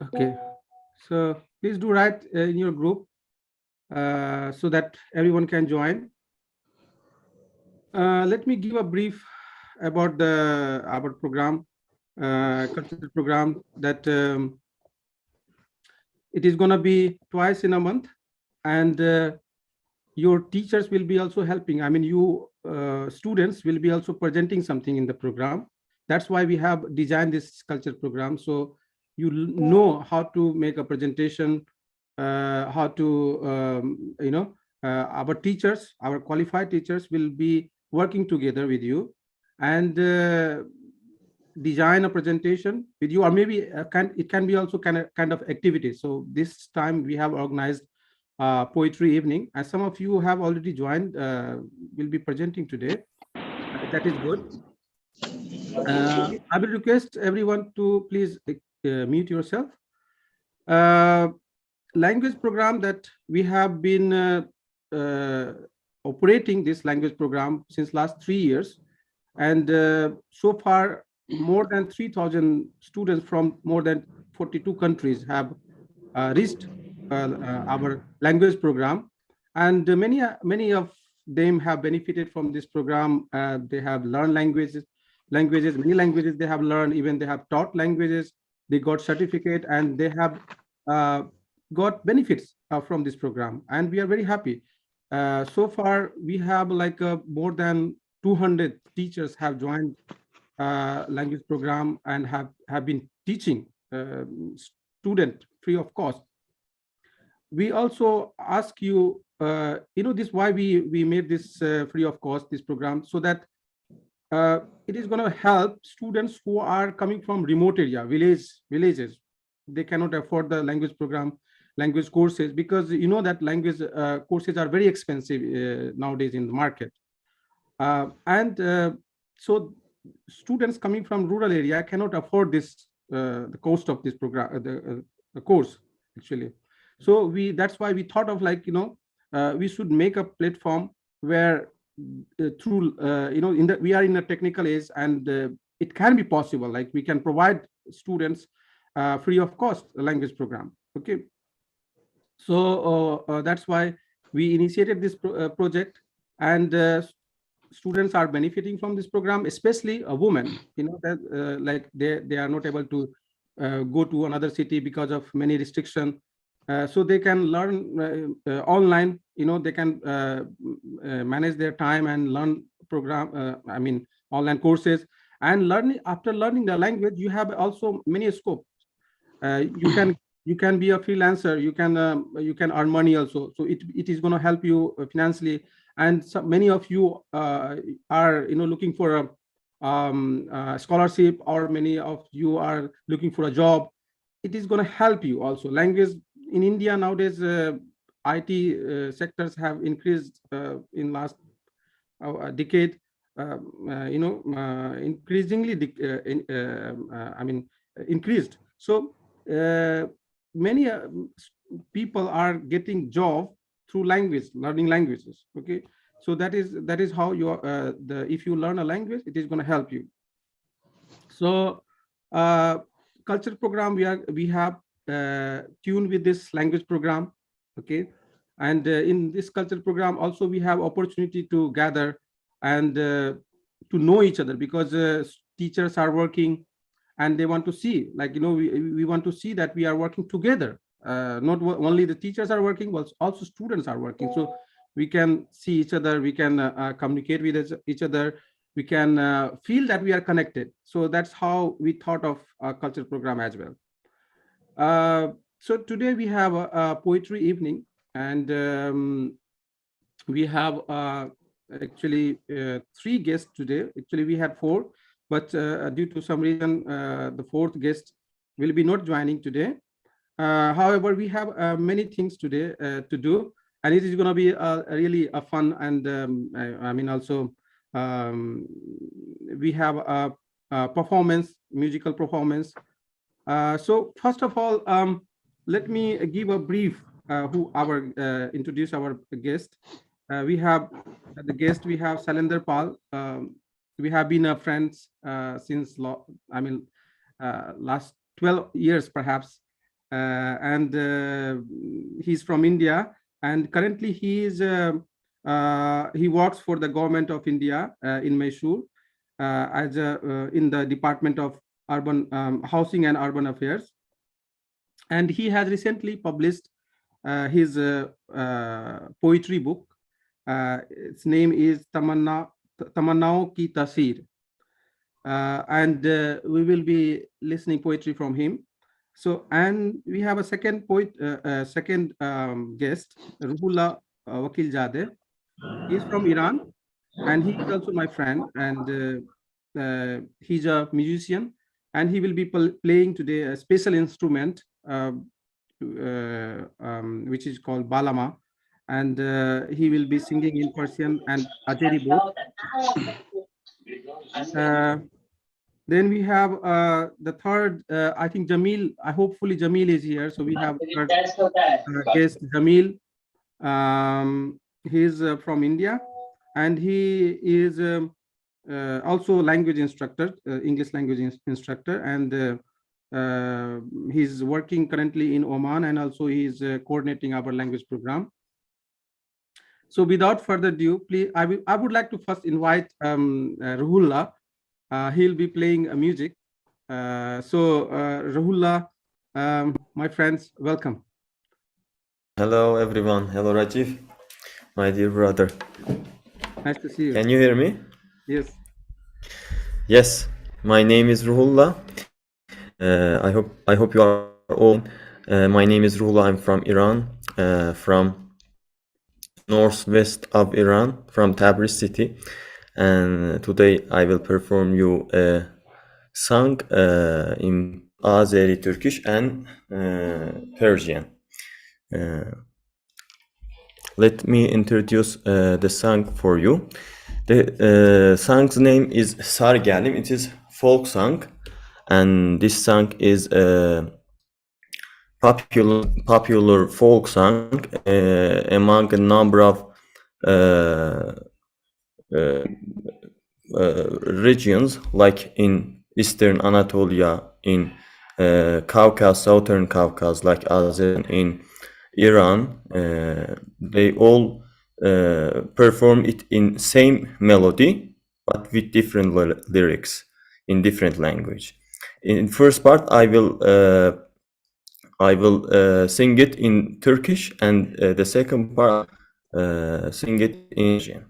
Okay, so please do write in your group so that everyone can join. Let me give a brief about our program, cultural program, that it is going to be twice in a month, and your teachers will be also helping. I mean, you students will be also presenting something in the program. That's why we have designed this culture program. So you know how to make a presentation, how to, our teachers, our qualified teachers will be working together with you and design a presentation with you, or maybe it can be also kind of activity. So this time we have organized poetry evening, and some of you have already joined, will be presenting today. That is good. I will request everyone to please mute yourself. Uh, Language program that we have been operating this language program since last 3 years, and so far more than 3,000 students from more than 42 countries have reached our language program, and many of them have benefited from this program. They have learned many languages they have learned, even they have taught languages, they got certificate, and they have uh, got benefits from this program, and we are very happy. So far we have like more than 200 teachers have joined language program and have been teaching student free of cost. We also ask you, this why we made this free of cost, this program, so that it is going to help students who are coming from remote area, villages. They cannot afford the language program, language courses, because you know that language courses are very expensive nowadays in the market. And so students coming from rural area cannot afford this, the cost of this program, the course actually. So that's why we thought of, like, we should make a platform where through we are in a technical age, and it can be possible, like we can provide students free of cost language program. Okay, so that's why we initiated this project, and students are benefiting from this program, especially a woman, that like they are not able to go to another city because of many restrictions. So they can learn online, they can manage their time and learn online courses. And after learning the language, you have also many scopes. You can be a freelancer, you can earn money also. So it is going to help you financially. And so many of you are looking for a scholarship, or many of you are looking for a job. It is going to help you also. Language in India nowadays, IT sectors have increased in last decade, increasingly increased. So many people are getting job through learning languages. Okay, so that is how you if you learn a language, it is going to help you. So culture program, we have tuned with this language program. Okay, and in this culture program also we have opportunity to gather and to know each other, because teachers are working, and they want to see, like, we want to see that we are working together. Not only the teachers are working, but also students are working. So we can see each other, we can communicate with each other, we can feel that we are connected. So that's how we thought of a culture program as well. So today we have a poetry evening, and we have actually 3 guests today. Actually we had 4, but due to some reason the 4th guest will be not joining today. However, we have many things today to do, and it is going to be really a fun, and also we have a performance, musical performance. So first of all, let me give a brief introduce our guest. We have we have Shailendra Pal. We have been friends since last 12 years perhaps. and he's from India. And currently he works for the government of India in Mysore as in the Department of Urban Housing and Urban Affairs. And he has recently published his poetry book. Its name is TAMANAO Ki Taseer. And we will be listening poetry from him. So, and we have a second poet, second guest, Rohullah Vakilizadeh. He's from Iran, and he is also my friend, and he's a musician, and he will be playing today a special instrument, which is called balama, and he will be singing in Persian and Azeri both. Then we have the third, I think Jamil, hopefully Jamil is here. So we have third guest, Jamil. He's from India, and he is also language instructor, English language instructor, and he's working currently in Oman, and also he's coordinating our language program. So without further ado, please, I would like to first invite Rohullah. He'll be playing music. So Rohullah, my friends, welcome. Hello everyone. Hello Rajiv, my dear brother. Nice to see you. Can you hear me? Yes. Yes. My name is Rohullah. I hope you are all. My name is Rohullah. I'm from Iran, from northwest of Iran, from Tabriz city, and today I will perform you a song in Azeri Turkish and Persian. Let me introduce the song for you. The song's name is Sargalim. It is folk song, and this song is a popular folk song among a number of regions, like in Eastern Anatolia, in Caucasus, Southern Caucasus, like Azerbaijan, in Iran. They all perform it in same melody, but with different lyrics in different language. In first part, I will sing it in Turkish, and the second part sing it in Persian.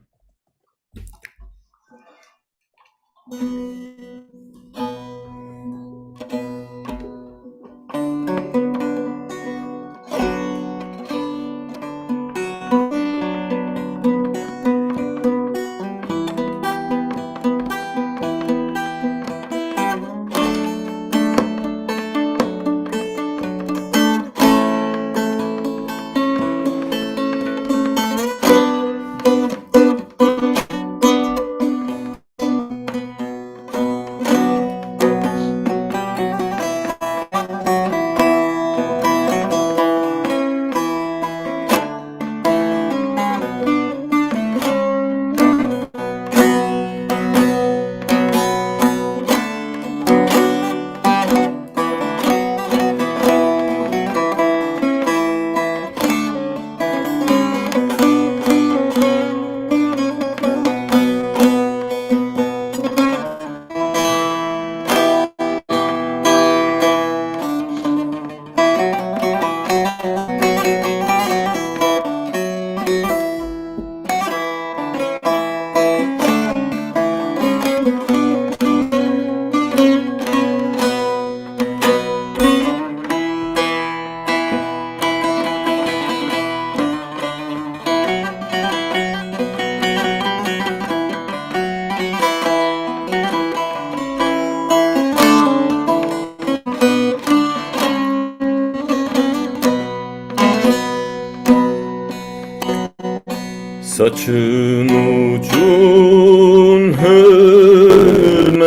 Saçın ucun hörmezler,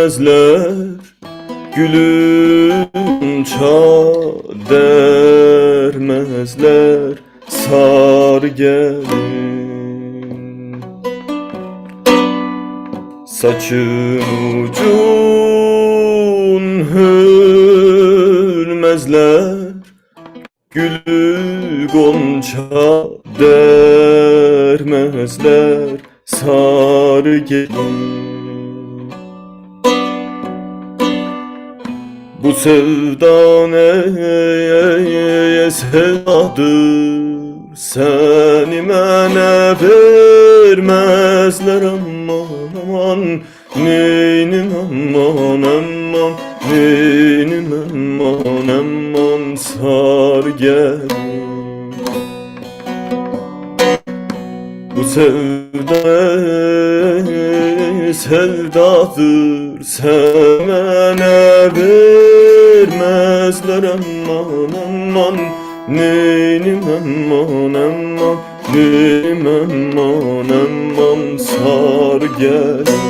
gülün dermezler, sar gelin. Saçın ucun hörmezler, başa dermezler sarı gelin. Bu sevda neye sevdadır, seni mənə vermezler aman aman, neynim aman aman, neynim aman aman, sar gelin. Bu sevdadır, sen mənə vermezler aman aman, neynim aman aman, neynim aman aman, sar gelin.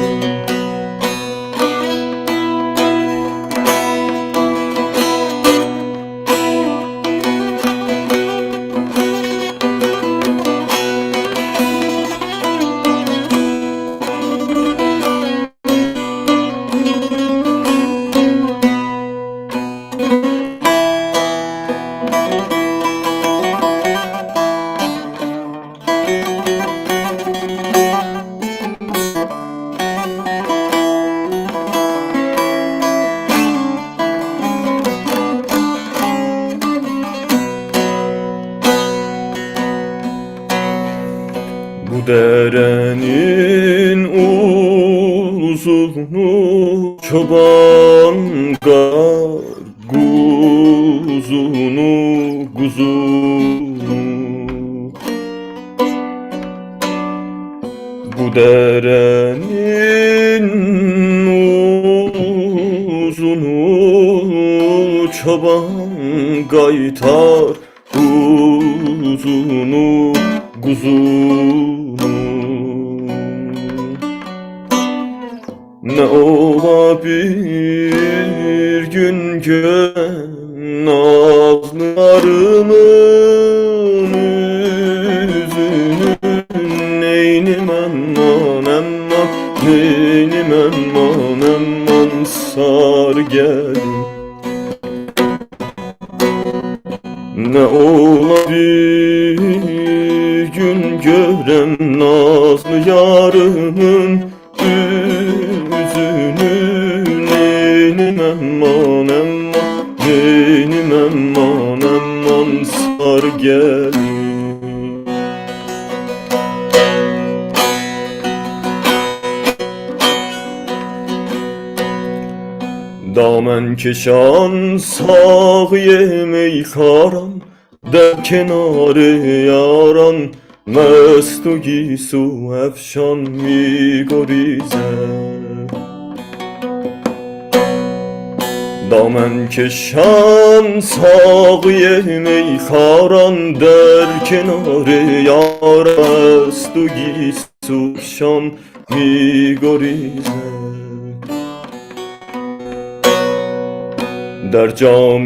Bu derenin uzunu çoban kar, kuzunu kuzunu. Bu derenin uzunu çoban kaytar, kuzunu kuzunu. Ne ola bir gün gören nazlılarımın yüzünü, neynim aman aman, neynim aman aman, sar gelin. Ne ola bir gün görem nazlı yarımın yüzünü, neynim aman aman, neynim aman aman, sar gelin. Damen keşan sağ yemeği karan, der kenarı yaran, mestu gisu efşan mi gorize. Damen keşan sağ yemeği karan, der kenarı yaran, mestu gisu efşan mi gorize. در جام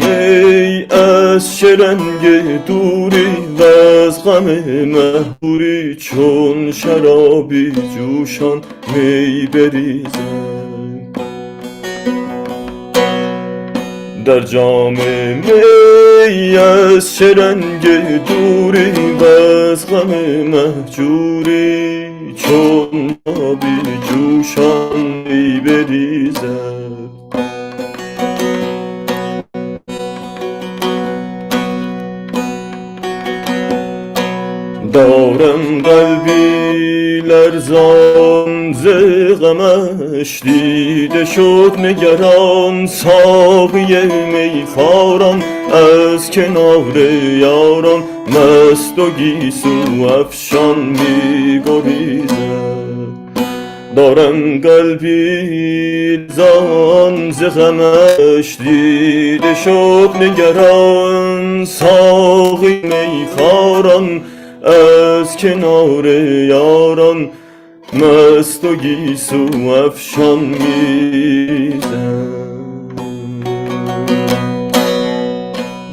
می از شرنگ دوری و از غم مهبوری چون شرابی جوشان می بریزم. در جام می از شرنگ دوری و از غم مهجوری چون شرابی جوشان می بریزم. دارم قلبی لرزان ز غمش، دیده شد نگران ساقی میخواران از کنار یاران، مست و گیسو افشان می‌گریزد. دارم قلبی لرزان ز غمش، دیده شد نگران ساقی میخواران از کنار یاران، مست و گیسو افشان میزن.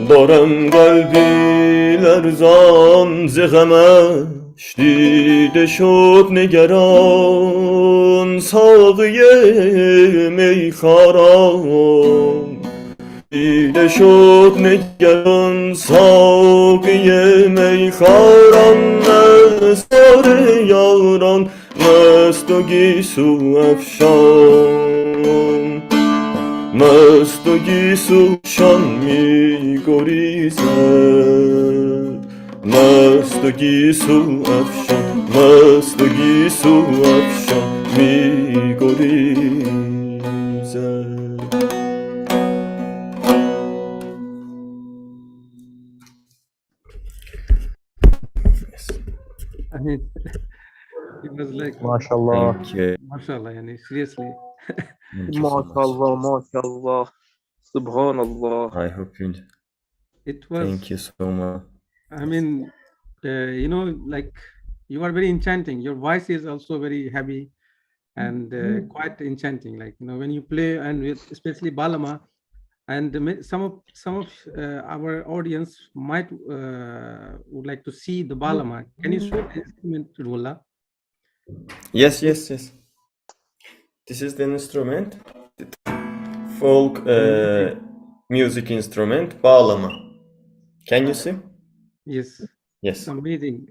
دارم قلبی لرزان ز غمش، دیده شد نگران ساقی میخواران، دیده شد نگران ساقی میخواران نثار یاران مست و گیسو افشان مست و گیسوشان می گریزد مست و گیسو افشان مست و گیسو افشان می گریزد. I mean, it was like, MashaAllah. Thank you. mashallah, yani, seriously. Thank you so much. MashaAllah. MashaAllah. Subhanallah. I hope you. It was, Thank you so much. I mean, you know, like you are very enchanting. Your voice is also very heavy and quite enchanting. Like, you know, when you play and with especially balama, and some of our audience might would like to see the balama. Can you show the instrument, Rohullah? Yes, yes, yes. This is the instrument. Folk music instrument, bağlama. Can you see? Yes, Yes. it's amazing.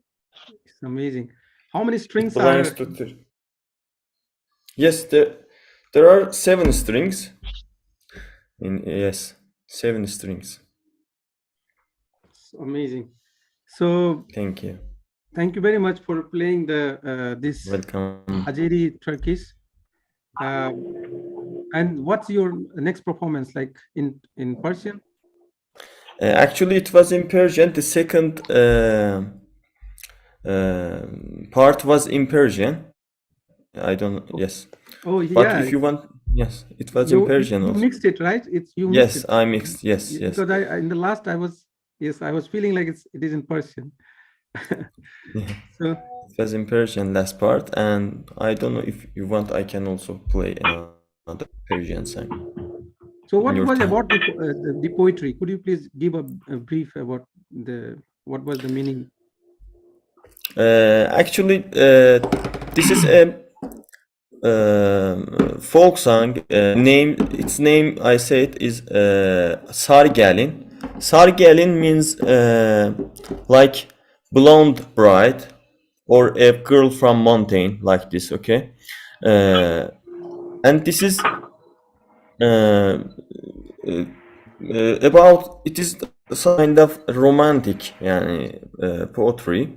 It's amazing. How many It strings belongs are? to Yes, there are 7 strings. Yes, 7 strings. It's amazing. So Thank you. thank you very much for playing the this Welcome. Azeri Turkish. And what's your next performance like in Persian? Actually, it was in Persian. The second part was in Persian. I don't. Yes. Oh But yeah, if you want, yes, it was in Persian you also. mixed it, right? It's you mixed Yes, it. I mixed. Yes, yes. Because I in the last I was feeling like it is in Persian. Yeah. So It was in Persian last part, and I don't know if you want, I can also play another Persian song. so what your was time. about the poetry? Could you please give a brief about what was the meaning? Actually, this is a folk song. Its name I said is Sargelin. Sargelin means like blonde bride or a girl from mountain, like this. Okay, and this is about, it is some kind of romantic yani, poetry,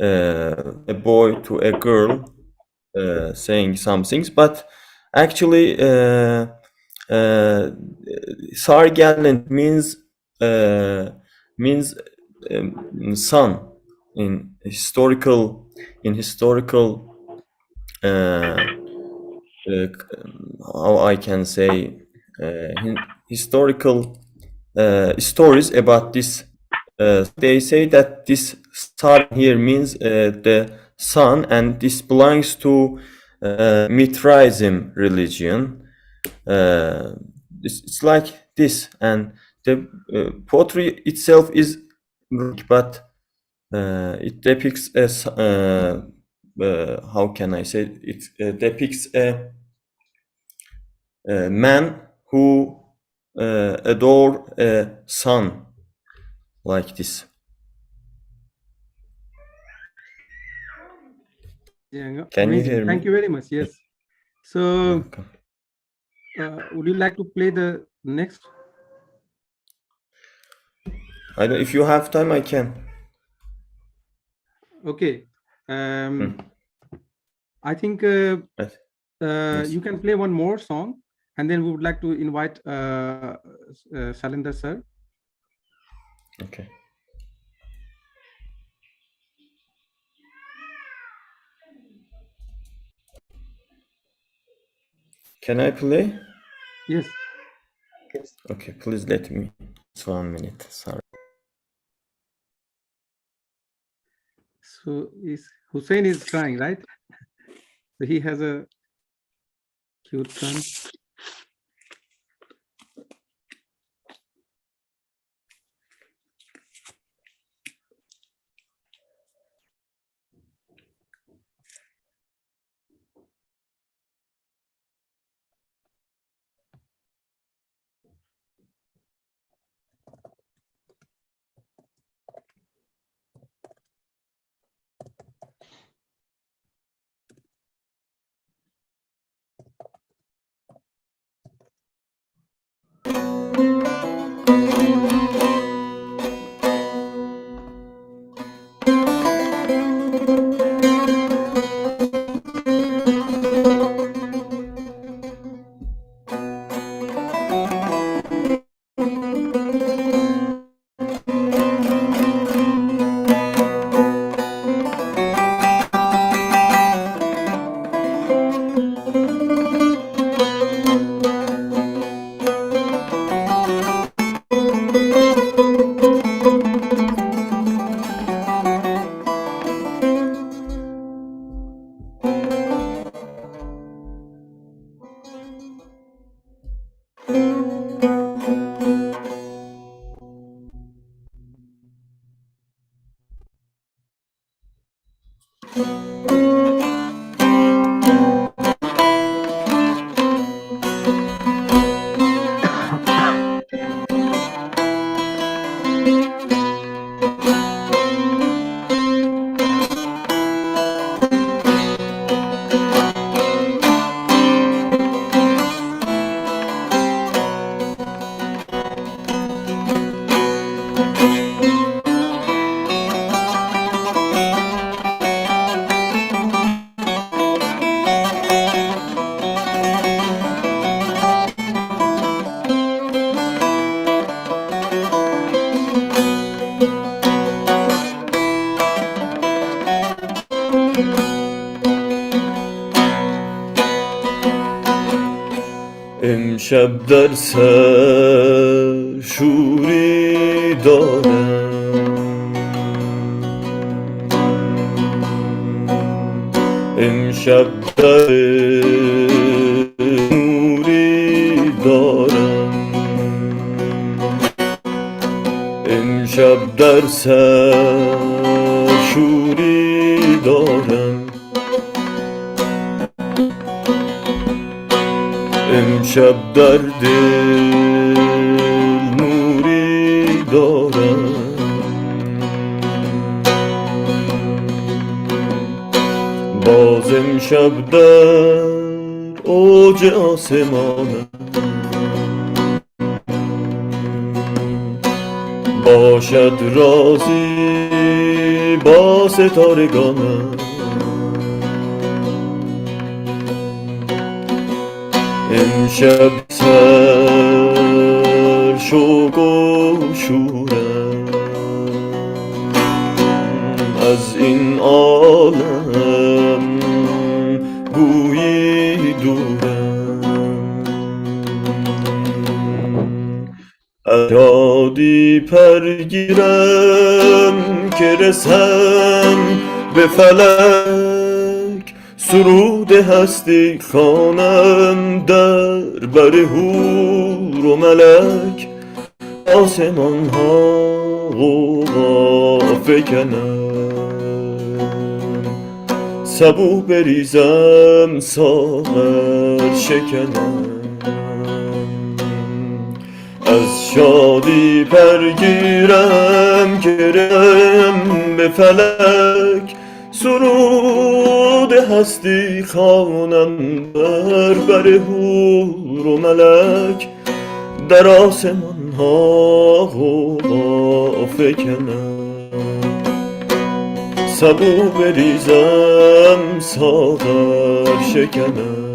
a boy to a girl saying some things, but actually Sargalen means sun in historical how I can say historical stories about this. They say that this star here means the sun, and this belongs to Mithraism religion. It's like this, and the poetry itself is Greek, but it depicts as how can I say it? It depicts a man who adore a sun, like this. Yeah, Can you amazing. hear Thank me? you very much. Yes. So Welcome. would you like to play the next? I don't. If you have time, I can. Okay. I think Yes. you can play one more song, and then we would like to invite Shailendra sir. Okay. Can I play? Yes. Okay, please let me. It's 1 minute. Sorry. So Hussein is crying, right? So he has a cute son. امشب در سر شوری دارم، امشب در نوری دارم، امشب در سر شوری دارم، امشب در دل نوری دارم، باز امشب در اوج آسمانم، باشد رازی با ستارگانم، امشب سر شوق و شورم، از این عالم گویی دورم، از شادی پرگیرم که رسم به فلک، سرود هستی خوانم در بر حور و ملک، آسمان ها غوغا فکنم، سبو بریزم ساغر شکنم، از شادی پرگیرم که رسم به فلک، سرود هستی خوانم در بر حور و ملک، در آسمان ها غوغا فکنم، سبو بریزم ساغر شکنم،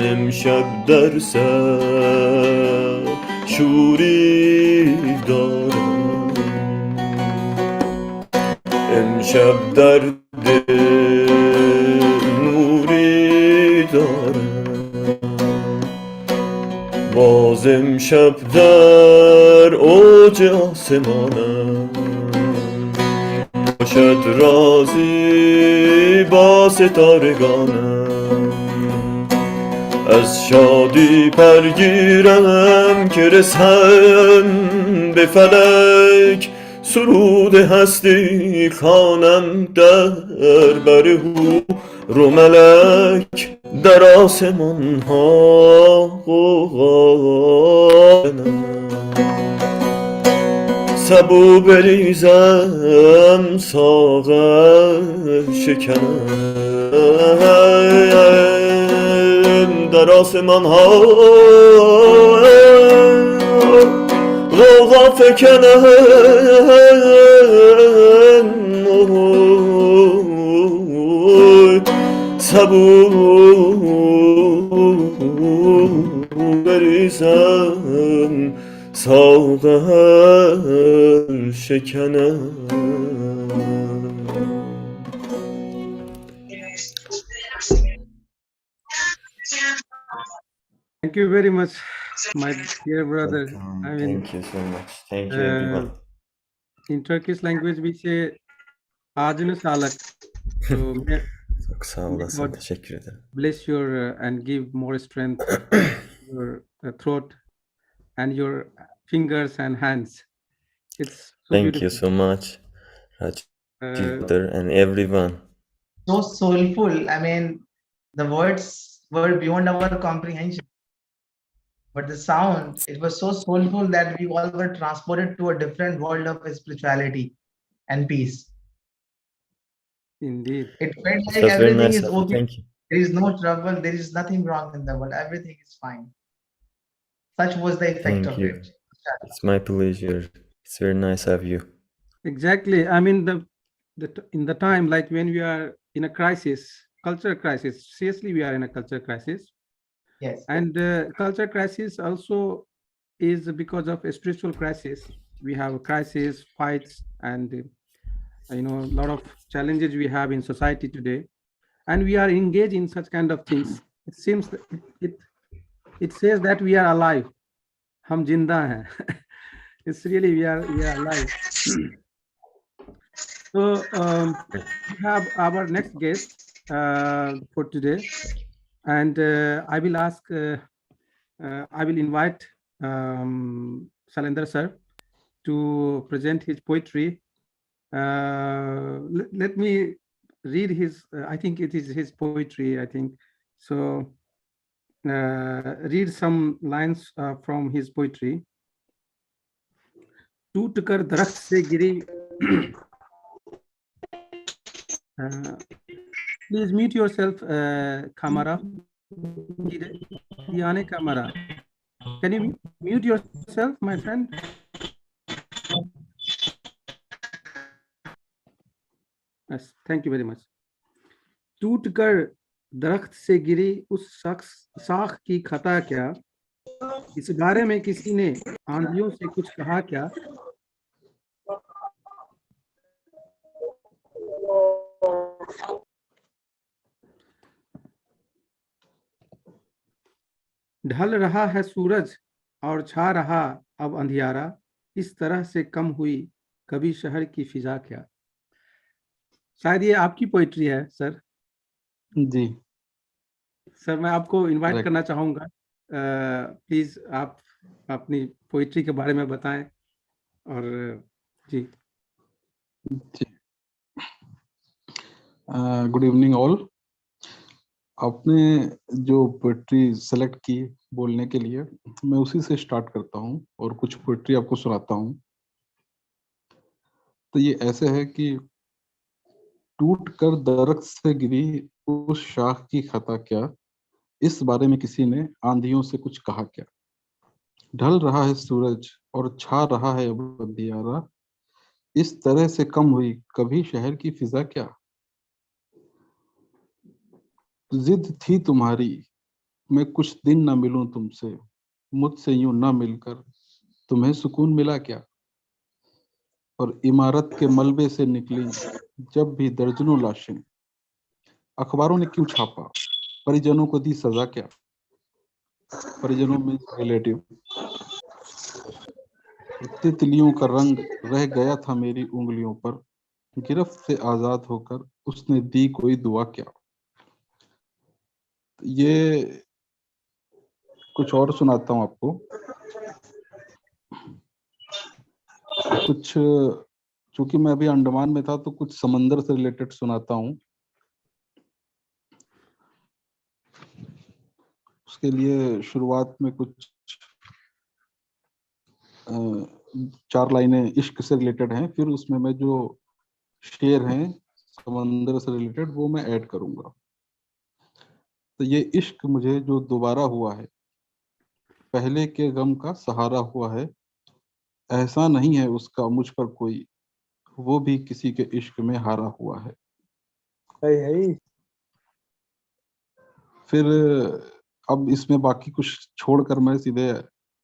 امشب در سر شوری دارم، امشب در دل نوری دارم، باز امشب در اوج آسمانم، باشد رازی با ستارگانم، از شادی پرگیرم که رسم به فلک، سرود هستی خوانم در بر حور و ملک، در آسمان ها غوغا سبو بریزم ساغر شکنم، در آسمان ها غوغا فکنم، سبو بریزم ساغر شکنم. Thank you very much, my dear brother. Thank you so much. Thank you, everyone. In Turkish language, we say "Ağzını sağlık." So, Çok sağ olasın. God Teşekkür ederim. bless your and give more strength your throat and your fingers and hands. It's so Thank you beautiful. so much, Uh, Rajendra and everyone. So soulful. I mean, the words were beyond our comprehension. But the sound, it was so soulful that we all were transported to a different world of spirituality and peace. Indeed. It felt It like was very everything nice is of you. okay. Thank you. There is no trouble. There is nothing wrong in the world. Everything is fine. Such was the effect Thank of you. it. It's my pleasure. It's very nice of you. Exactly. I mean, in the time like when we are in a crisis, cultural crisis. Seriously, we are in a cultural crisis, Yes. and cultural crisis also is because of a spiritual crisis. We have a crisis, fights, and a lot of challenges we have in society today, and we are engaged in such kind of things. It seems that it says that we are alive. हम जिंदा हैं. It's really we are alive. So we have our next guest for today, and I will invite Shailendra sir to present his poetry. Let me read his. I think it is his poetry. I think so. Read some lines from his poetry. टूट कर दरख्त से गिरी. Please mute yourself, Kamara. Diane Kamara. Can you mute yourself, my friend? Yes, thank you very much. टूट कर दरख्त से गिरी उस शाख की खता क्या, इस बारे में किसी ने आंधियों से कुछ कहा क्या. ढल रहा है सूरज और छा रहा अब अंधियारा, इस तरह से कम हुई कभी शहर की फिजा क्या. शायद ये आपकी पोइट्री है सर. जी सर मैं आपको इनवाइट Correct. करना चाहूँगा. प्लीज आप अपनी पोइट्री के बारे में बताएं. और जी जी गुड इवनिंग ऑल. आपने जो पोएट्री सेलेक्ट की बोलने के लिए, मैं उसी से स्टार्ट करता हूँ और कुछ पोएट्री आपको सुनाता हूँ. तो ये ऐसे है कि टूट कर दरख्त से गिरी उस शाख की खता क्या, इस बारे में किसी ने आंधियों से कुछ कहा क्या. ढल रहा है सूरज और छा रहा है अब अंधियारा, इस तरह से कम हुई कभी शहर की फिजा क्या. जिद थी तुम्हारी मैं कुछ दिन न मिलूं तुमसे, मुझसे यूं न मिलकर तुम्हें सुकून मिला क्या. और इमारत के मलबे से निकली जब भी दर्जनों लाशें, अखबारों ने क्यों छापा, परिजनों को दी सजा क्या. परिजनों में रिलेटिव. तितलियों का रंग रह गया था मेरी उंगलियों पर, गिरफ्त से आजाद होकर उसने दी कोई दुआ क्या. ये कुछ और सुनाता हूँ आपको. कुछ चूंकि मैं अभी अंडमान में था तो कुछ समंदर से रिलेटेड सुनाता हूँ. उसके लिए शुरुआत में कुछ 4 लाइनें इश्क से रिलेटेड हैं, फिर उसमें मैं जो शेर हैं समंदर से रिलेटेड वो मैं ऐड करूंगा. तो ये इश्क मुझे जो दोबारा हुआ है, पहले के गम का सहारा हुआ है, ऐसा नहीं है उसका मुझ पर कोई, वो भी किसी के इश्क में हारा हुआ है. फिर अब इसमें बाकी कुछ छोड़कर मैं सीधे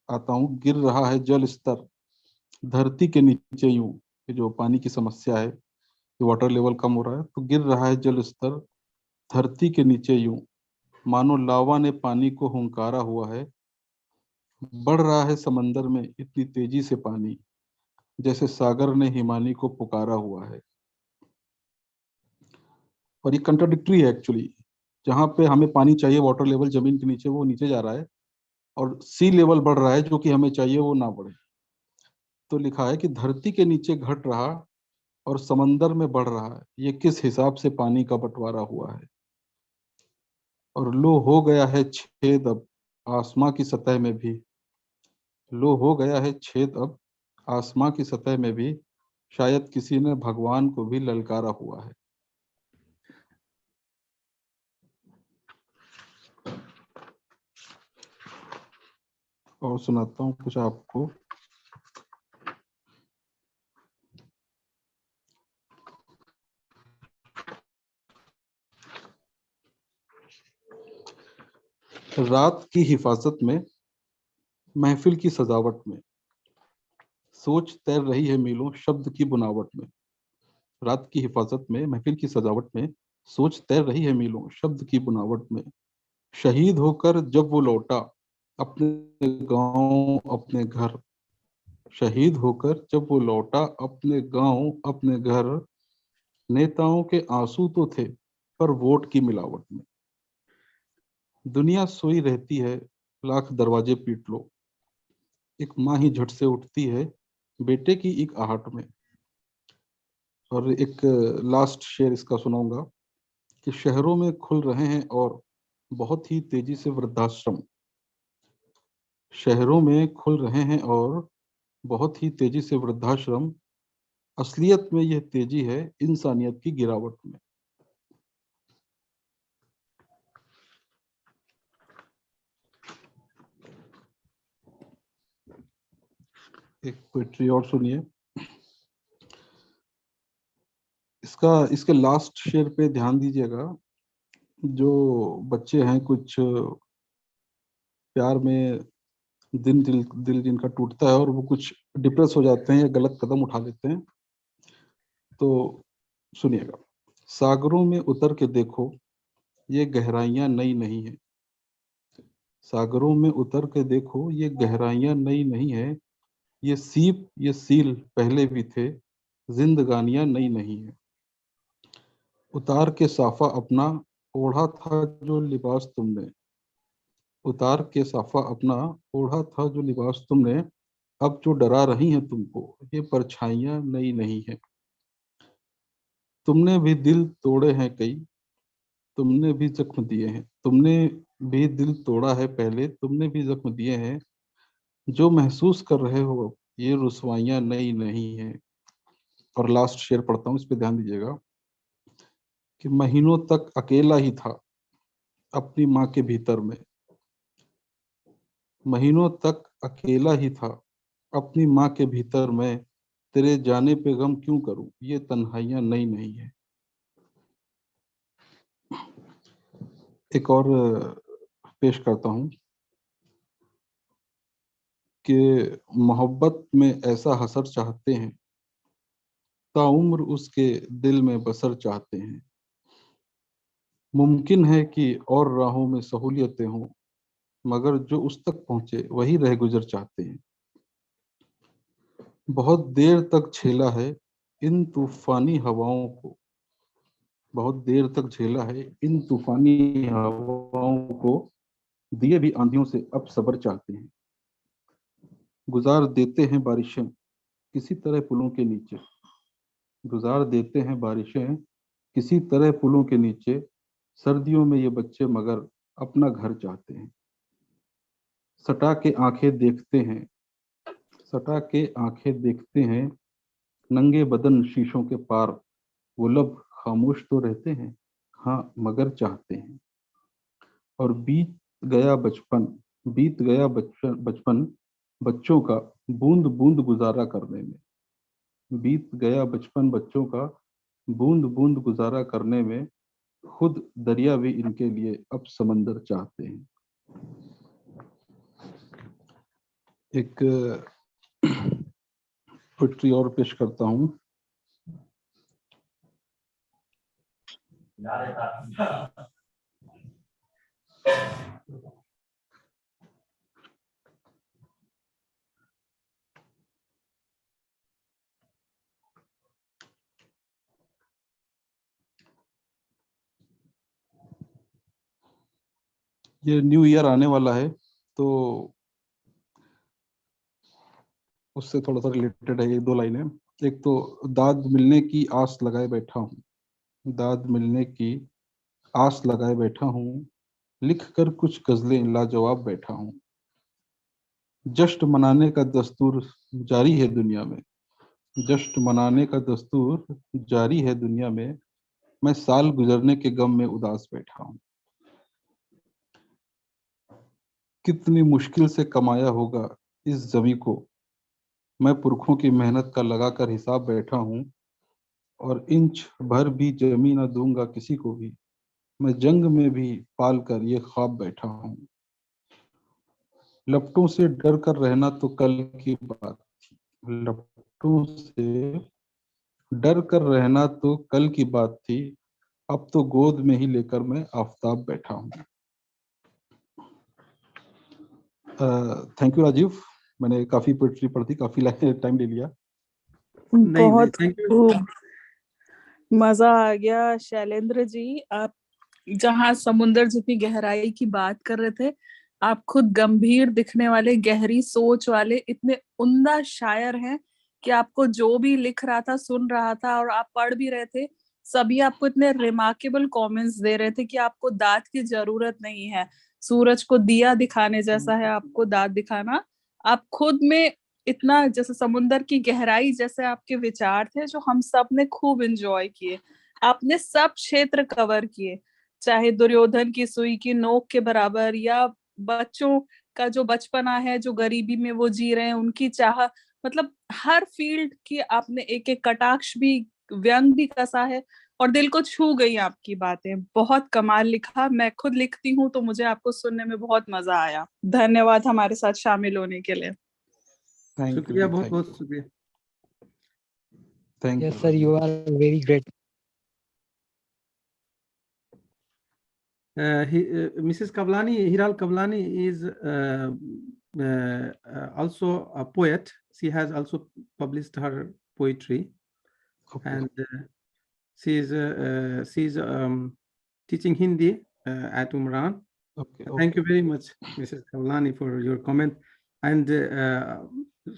आता हूँ. गिर रहा है जल स्तर धरती के नीचे यूं, ये जो पानी की समस्या है, वाटर लेवल कम हो रहा है, तो गिर रहा है जल स्तर धरती के नीचे यूं, मानो लावा ने पानी को हुंकारा हुआ है. बढ़ रहा है समंदर में इतनी तेजी से पानी, जैसे सागर ने हिमानी को पुकारा हुआ है. और ये कंट्राडिक्टरी है एक्चुअली। जहाँ पे हमें पानी चाहिए, वाटर लेवल जमीन के नीचे, वो नीचे जा रहा है, और सी लेवल बढ़ रहा है जो कि हमें चाहिए वो ना बढ़े। तो लिखा है कि धरती के नीचे घट रहा और समंदर में बढ़ रहा है, ये किस हिसाब से पानी का बंटवारा हुआ है। और लो हो गया है छेद अब आसमां की सतह में भी, लो हो गया है छेद अब आसमां की सतह में भी, शायद किसी ने भगवान को भी ललकारा हुआ है। और सुनाता हूँ कुछ आपको। रात की हिफाजत में, महफिल की सजावट में, सोच तैर रही है मीलों शब्द की बुनावट में। रात की हिफाजत में, महफिल की सजावट में, सोच तैर रही है मीलों शब्द की बुनावट में। शहीद होकर जब वो लौटा अपने गांव अपने घर, शहीद होकर जब वो लौटा अपने गांव अपने घर, नेताओं के आंसू तो थे पर वोट की मिलावट में। दुनिया सोई रहती है, लाख दरवाजे पीट लो, एक माँ ही झट से उठती है बेटे की एक आहट में। और एक लास्ट शेर इसका सुनाऊंगा कि शहरों में खुल रहे हैं और बहुत ही तेजी से वृद्धाश्रम, शहरों में खुल रहे हैं और बहुत ही तेजी से वृद्धाश्रम, असलियत में यह तेजी है इंसानियत की गिरावट में। एक पोइट्री और सुनिए। इसके लास्ट शेर पे ध्यान दीजिएगा। जो बच्चे हैं कुछ प्यार में दिल जिनका टूटता है और वो कुछ डिप्रेस हो जाते हैं या गलत कदम उठा लेते हैं, तो सुनिएगा। सागरों में उतर के देखो ये गहराइयां नई नहीं है, सागरों में उतर के देखो ये गहराइयां नई नहीं है, ये सीप ये सील पहले भी थे, जिंदगानियां नई नहीं है। उतार के साफा अपना ओढ़ा था जो लिबास तुमने, उतार के साफा अपना ओढ़ा था जो लिबास तुमने, अब जो डरा रही हैं तुमको ये परछाइयां नई नहीं है। तुमने भी दिल तोड़े हैं कई, तुमने भी जख्म दिए हैं, तुमने भी दिल तोड़ा है पहले, तुमने भी जख्म दिए हैं, जो महसूस कर रहे हो अब ये रुसवाइयां नई नहीं है। और लास्ट शेर पढ़ता हूँ, इस पे ध्यान दीजिएगा कि महीनों तक अकेला ही था अपनी माँ के भीतर में, महीनों तक अकेला ही था अपनी माँ के भीतर में, तेरे जाने पे गम क्यों करूं ये तन्हाइयां नई नहीं है। एक और पेश करता हूँ कि मोहब्बत में ऐसा हसर चाहते हैं, ताउम्र उसके दिल में बसर चाहते हैं, मुमकिन है कि और राहों में सहूलियतें हों, मगर जो उस तक पहुंचे वही रह गुजर चाहते हैं। बहुत देर तक झेला है इन तूफानी हवाओं को, बहुत देर तक झेला है इन तूफानी हवाओं को, दिए भी आंधियों से अब सब्र चाहते हैं। गुजार देते हैं बारिशें किसी तरह पुलों के नीचे, गुजार देते हैं बारिशें किसी तरह पुलों के नीचे, सर्दियों में ये बच्चे मगर अपना घर चाहते हैं। सटा के आंखें देखते हैं, सटा के आंखें देखते हैं, नंगे बदन शीशों के पार, वो लब खामोश तो रहते हैं, हाँ मगर चाहते हैं। और गया बचपन बीत गया बचपन बचपन बच्चों का बूंद बूंद गुजारा करने में, बीत गया बचपन बच्चों का बूंद बूंद गुजारा करने में, खुद दरिया भी इनके लिए अब समंदर चाहते हैं। एक पोइट्री और पेश करता हूँ। ये न्यू ईयर आने वाला है, तो उससे थोड़ा सा रिलेटेड है ये दो लाइनें। एक तो दाद मिलने की आस लगाए बैठा हूँ, दाद मिलने की आस लगाए बैठा हूँ, लिख कर कुछ गजलें लाजवाब बैठा हूँ। जश्न मनाने का दस्तूर जारी है दुनिया में, जश्न मनाने का दस्तूर जारी है दुनिया में, मैं साल गुजरने के गम में उदास बैठा हूँ। कितनी मुश्किल से कमाया होगा इस जमी को, मैं पुरखों की मेहनत का लगा कर हिसाब बैठा हूँ, और इंच भर भी जमी न दूंगा किसी को भी, मैं जंग में भी पाल कर ये ख्वाब बैठा हूँ। लपटों से डर कर रहना तो कल की बात थी, लपटों से डर कर रहना तो कल की बात थी, अब तो गोद में ही लेकर मैं आफताब बैठा हूँ। थैंक यू राजीव, मैंने काफी पोएट्री पढ़ दी, काफी टाइम ले लिया। नहीं बहुत थैंक यू। खूब, मजा आ गया। शैलेंद्र जी, आप जहाँ समुंदर जितनी गहराई की बात कर रहे थे, आप खुद गंभीर दिखने वाले, गहरी सोच वाले, इतने उम्दा शायर हैं कि आपको जो भी लिख रहा था, सुन रहा था और आप पढ़ भी रहे थे, सभी आपको इतने रिमार्केबल कमेंट्स दे रहे थे कि आपको दाद की जरूरत नहीं है। सूरज को दिया दिखाने जैसा है आपको दाद दिखाना। आप खुद में इतना, जैसे समुंदर की गहराई जैसे आपके विचार थे, जो हम सब ने खूब एंजॉय किए। आपने सब क्षेत्र कवर किए, चाहे दुर्योधन की सुई की नोक के बराबर, या बच्चों का जो बचपना है, जो गरीबी में वो जी रहे हैं, उनकी चाह, मतलब हर फील्ड की आपने एक एक कटाक्ष भी, व्यंग भी कसा है, और दिल को छू गई आपकी बातें। बहुत कमाल लिखा। मैं खुद लिखती हूँ तो मुझे आपको सुनने में बहुत मजा आया। धन्यवाद हमारे साथ शामिल होने के लिए। शुक्रिया, बहुत बहुत शुक्रिया। Thank Yes, sir, you are very great. Mrs. Kavlani, Hiral Kavlani is also a poet. She has also published her poetry, and she's teaching Hindi at Umran. Thank you very much, Mrs. Kavlani, for your comment. And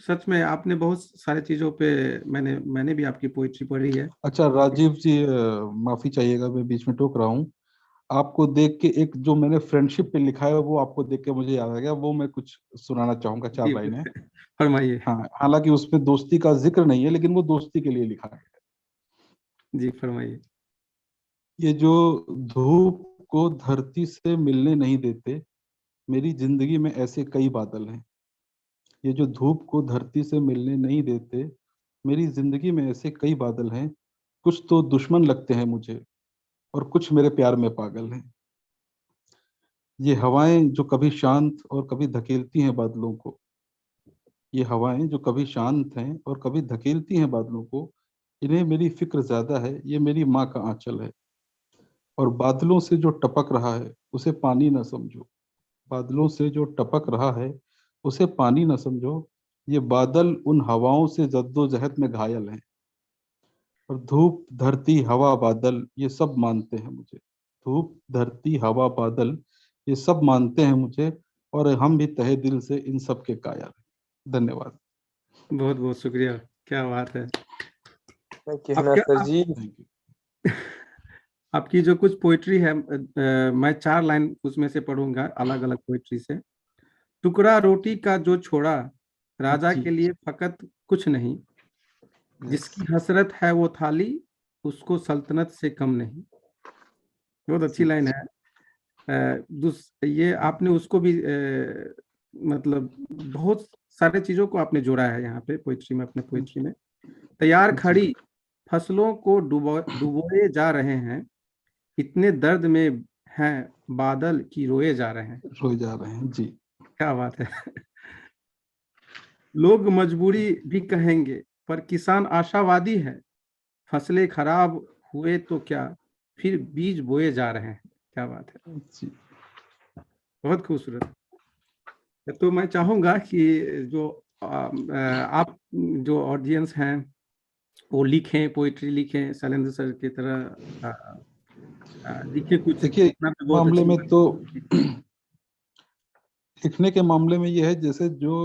सच में आपने बहुत सारे चीजों पे मैंने भी आपकी poetry पढ़ी है। अच्छा राजीव जी, माफी चाहिएगा, मैं बीच में टोक रहा हूँ। आपको देख के एक जो मैंने फ्रेंडशिप पे लिखा है, वो आपको देख के मुझे याद आ गया, वो मैं कुछ सुनाना चाहूंगा, 4 लाइनें। फरमाइए। हाँ, हालांकि उसमें दोस्ती का जिक्र नहीं है, लेकिन वो दोस्ती के लिए लिखा है। जी फरमाइए। ये जो धूप को धरती से मिलने नहीं देते, मेरी जिंदगी में ऐसे कई बादल हैं। ये जो धूप को धरती से मिलने नहीं देते, मेरी जिंदगी में ऐसे कई बादल हैं। कुछ तो दुश्मन लगते हैं मुझे, और कुछ मेरे प्यार में पागल हैं। ये हवाएं जो कभी शांत और कभी धकेलती हैं बादलों को, ये हवाएं जो कभी शांत हैं और कभी धकेलती हैं बादलों को, इन्हें मेरी फिक्र ज्यादा है, ये मेरी माँ का आंचल है। और बादलों से जो टपक रहा है उसे पानी न समझो, बादलों से जो टपक रहा है उसे पानी न समझो, ये बादल उन हवाओं से जद्दोजहद में घायल हैं। और धूप धरती हवा बादल ये सब मानते हैं मुझे, धूप धरती हवा बादल ये सब मानते हैं मुझे, और हम भी तहे दिल से इन सब के कायल हैं। धन्यवाद। बहुत बहुत शुक्रिया, क्या बात है। Thank you, Sir जी। आपकी जो कुछ पोइट्री है, मैं 4 लाइन उसमें से पढ़ूंगा अलग अलग पोइट्री से। टुकड़ा रोटी का जो छोड़ा, राजा के लिए फकत कुछ नहीं, जिसकी हसरत है वो थाली, उसको सल्तनत से कम नहीं। बहुत अच्छी लाइन है। ये आपने उसको भी मतलब बहुत सारे चीजों को आपने जोड़ा है यहाँ पे पोइट्री में, अपने पोइट्री में। तैयार खड़ी फसलों को डुबोए जा रहे हैं, इतने दर्द में हैं बादल की रोए जा रहे हैं जी। क्या बात है। लोग मजबूरी भी कहेंगे पर किसान आशावादी है, फसलें खराब हुए तो क्या, फिर बीज बोए जा रहे हैं। क्या बात है जी। बहुत खूबसूरत। तो मैं चाहूंगा कि जो आप जो ऑडियंस हैं वो लिखें, पोइट्री लिखें, शैलेंद्र सर की तरह लिखें कुछ। देखिए, मामले में तो लिखने के मामले में ये है जैसे जो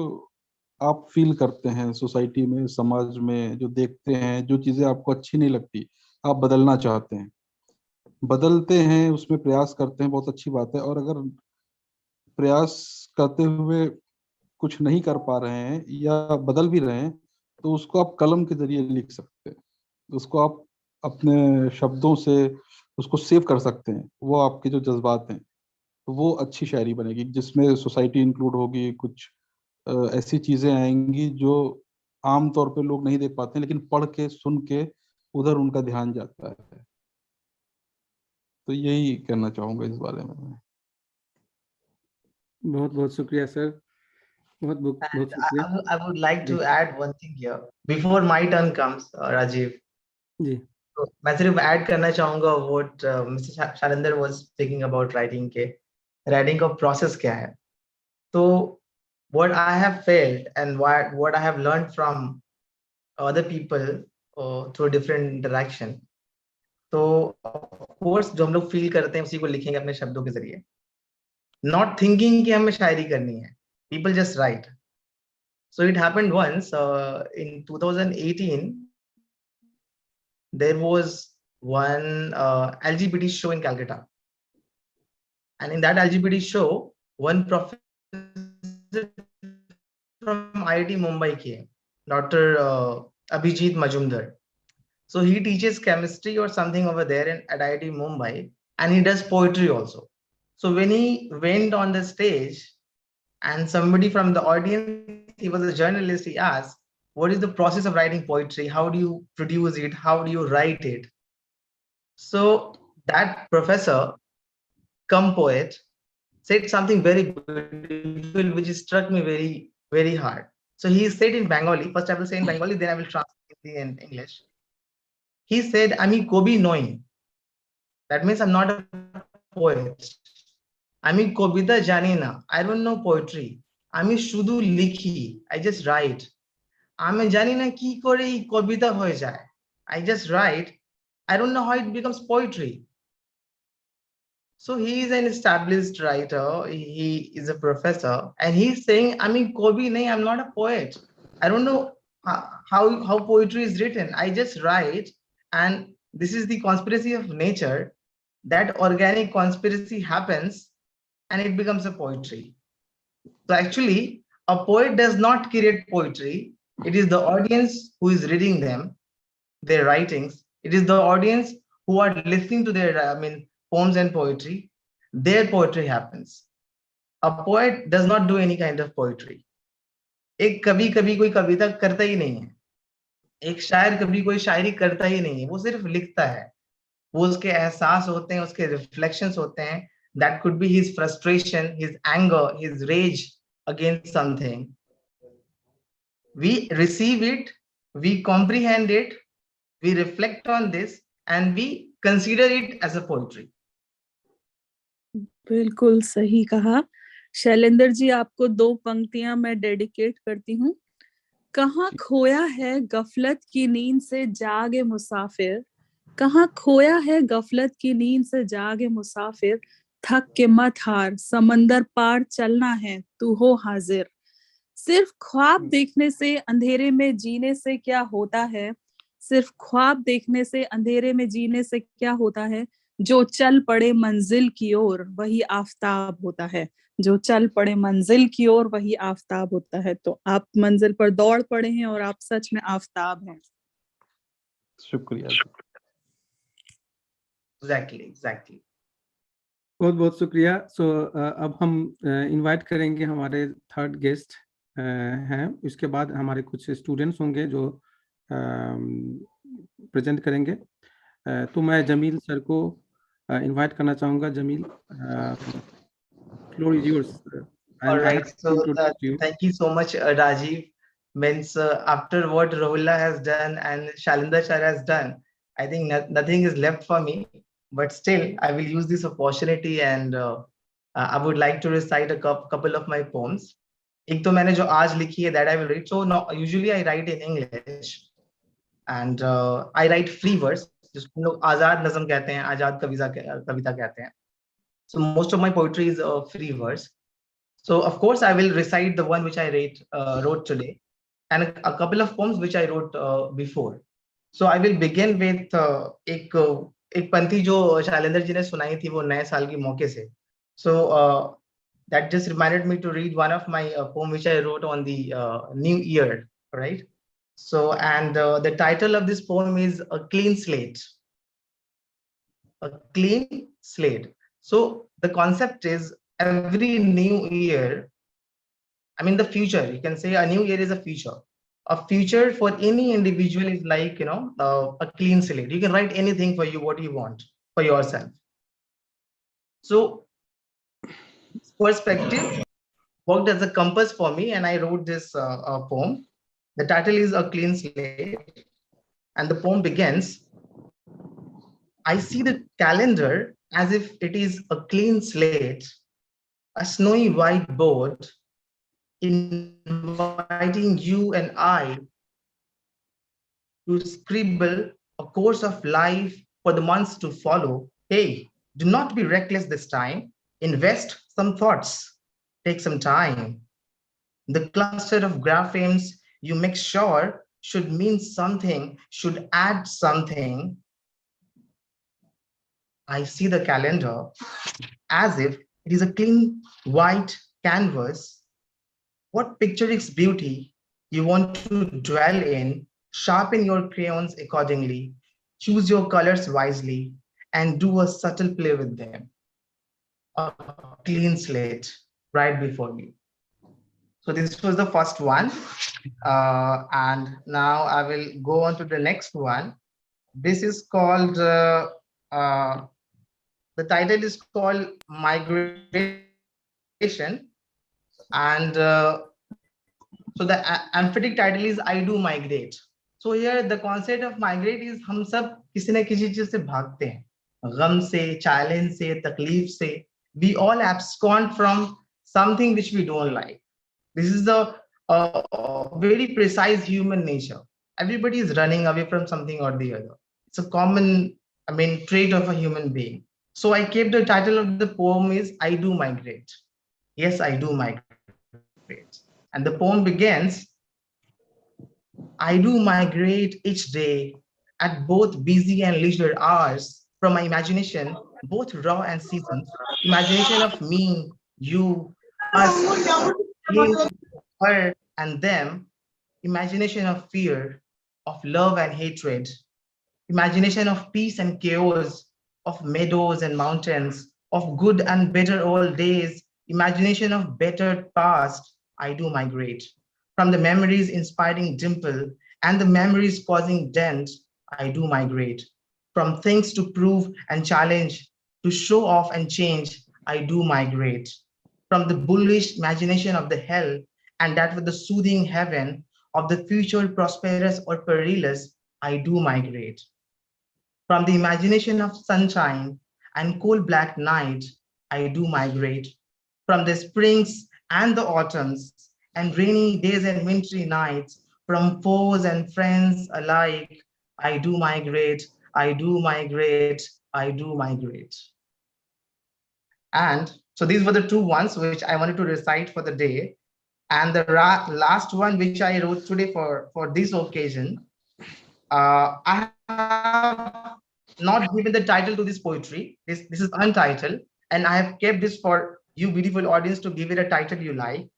आप फील करते हैं सोसाइटी में, समाज में, जो देखते हैं, जो चीजें आपको अच्छी नहीं लगती, आप बदलना चाहते हैं, बदलते हैं, उसमें प्रयास करते हैं, बहुत अच्छी बात है। और अगर प्रयास करते हुए कुछ नहीं कर पा रहे हैं या बदल भी रहे हैं, तो उसको आप कलम के जरिए लिख सकते हैं, उसको आप अपने शब्दों से उसको सेव कर सकते हैं। वो आपके जो जज्बात हैं, तो वो अच्छी शायरी बनेगी जिसमें सोसाइटी इंक्लूड होगी, कुछ ऐसी चीजें आएंगी जो आम तौर पे लोग नहीं देख पाते हैं, लेकिन पढ़ के सुन के उधर उनका ध्यान जाता है। तो यही कहना चाहूंगा इस बारे में मैं। बहुत बहुत शुक्रिया सर, बहुत बहुत बहुत शुक्रिया I would like ji to add one thing here before my turn comes, Rajiv. जी तो मैं सिर्फ ऐड करना चाहूंगा what Mr. Shailendra was speaking about writing के writing का process क्या है. तो what I have felt and what I have learned from other people through different interaction. तो of course जो हम लोग feel करते हैं उसी को लिखेंगे अपने शब्दों के जरिए. Not thinking कि हमें शायरी करनी है. People just write. So it happened once in 2018. There was one LGBT show in Calcutta, and in that LGBT show, one professor from IIT Mumbai came, Dr. Abhijit Majumdar. So he teaches chemistry or something over there at IIT Mumbai, and he does poetry also. So when he went on the stage, and somebody from the audience, he was a journalist, he asked, what is the process of writing poetry? How do you produce it? How do you write it? So that professor, come poet, said something very beautiful, which struck me very, very hard. So he said in Bengali, first I will say in Bengali, then I will translate in English. He said, Ami Kobi knowing. That means I'm not a poet. Ami Kobita Janina. I don't know poetry. Ami Shudu Likhi. I just write. Ami Janina ki kore kobita hoye jaye. I just write. I don't know how it becomes poetry. So he is an established writer. He is a professor, and he's saying, I mean, Kobe, nahi, I'm not a poet. I don't know how poetry is written. I just write, and this is the conspiracy of nature. That organic conspiracy happens, and it becomes a poetry. So actually, a poet does not create poetry. It is the audience who is reading them, their writings. It is the audience who are listening to their, poems and poetry. Their poetry happens. A poet does not do any kind of poetry. एक कभी कभी कोई कविता करता ही नहीं है, एक शायर कभी कोई शायरी करता ही नहीं है, वो सिर्फ लिखता है. वो उसके एहसास होते हैं, उसके रिफ्लेक्शंस होते हैं. That could be his frustration, his anger, his rage against something. We receive it, we comprehend it, we reflect on this, and we consider it as a poetry. बिल्कुल सही कहा शैलेंद्र जी. आपको 2 पंक्तियां मैं डेडिकेट करती हूँ. कहाँ खोया है गफलत की नींद से जागे मुसाफिर, कहाँ खोया है गफलत की नींद से जागे मुसाफिर, थक के मत हार समंदर पार चलना है तू हो हाजिर. सिर्फ ख्वाब देखने से अंधेरे में जीने से क्या होता है, सिर्फ ख्वाब देखने से अंधेरे में जीने से क्या होता है, जो चल पड़े मंजिल की ओर वही आफताब होता है, जो चल पड़े मंजिल की ओर वही आफताब होता है. तो आप मंजिल पर दौड़ पड़े हैं और आप सच में आफताब हैं. शुक्रिया. Exactly. बहुत बहुत शुक्रिया. सो अब हम इनवाइट करेंगे हमारे थर्ड गेस्ट हैं. इसके बाद हमारे कुछ स्टूडेंट्स होंगे जो प्रेजेंट करेंगे. तो मैं जमील सर को इनवाइट करना चाहूँगा. Jameel, floor is yours. All right. So thank you so much, Rajiv. Means after what Rohullah has done and Shailendra sir has done, I think nothing is left for me. But still, I will use this opportunity and I would like to recite a couple of my poems. एक तो मैंने जो आज लिखी है that I will read. So usually I write in English and I write free verse. जिसको लोग आजाद नज़म कहते हैं, आजाद कविता कहते हैं. So most of my poetry is free verse. So of course, I will recite the one which I wrote today, and a couple of poems which I wrote before. So I will begin with एक पंक्ति जो शैलेंद्र जी ने सुनाई थी वो नए साल के मौके से. So that just reminded me to read one of my poem which I wrote on the New Year, right? So and the title of this poem is A Clean Slate. A clean slate. So the concept is every new year, I mean the future, you can say a new year is a future. A future for any individual is like, a clean slate. You can write anything for you, what you want for yourself. So this perspective worked as a compass for me, and I wrote this poem. The title is A Clean Slate, and the poem begins, I see the calendar as if it is a clean slate, a snowy whiteboard inviting you and I to scribble a course of life for the months to follow. Hey, do not be reckless this time. Invest some thoughts. Take some time. The cluster of graphemes you make sure should mean something, should add something. I see the calendar as if it is a clean white canvas. What picturesque beauty you want to dwell in, sharpen your crayons accordingly, choose your colors wisely, and do a subtle play with them. A clean slate right before you. So this was the first one. And now I will go on to the next one. This is called, the title is called Migration. And so the emphatic title is I do migrate. So here the concept of migrate is हम सब किसी न किसी चीज से भागते हैं, गम से, challenge से, तकलीफ से. We all abscond from something which we don't like. This is the very precise human nature. Everybody is running away from something or the other. It's a common, trait of a human being. So I kept the title of the poem is I do migrate. Yes, I do migrate. And the poem begins, I do migrate each day at both busy and leisure hours from my imagination, both raw and seasoned, imagination of me, you, us, him, her, and them, imagination of fear, of love and hatred, imagination of peace and chaos, of meadows and mountains, of good and better old days, imagination of better past, I do migrate. From the memories inspiring dimple and the memories causing dent, I do migrate. From things to prove and challenge, to show off and change, I do migrate. From the bullish imagination of the hell and that with the soothing heaven of the future prosperous or perilous, I do migrate. From the imagination of sunshine and cool black night, I do migrate. From the springs and the autumns and rainy days and wintry nights, from foes and friends alike, I do migrate, I do migrate, I do migrate. And so these were the two ones which I wanted to recite for the day. And the last one which I wrote today for this occasion, I have not given the title to this poetry. This is untitled, and I have kept this for you beautiful audience to give it a title you like.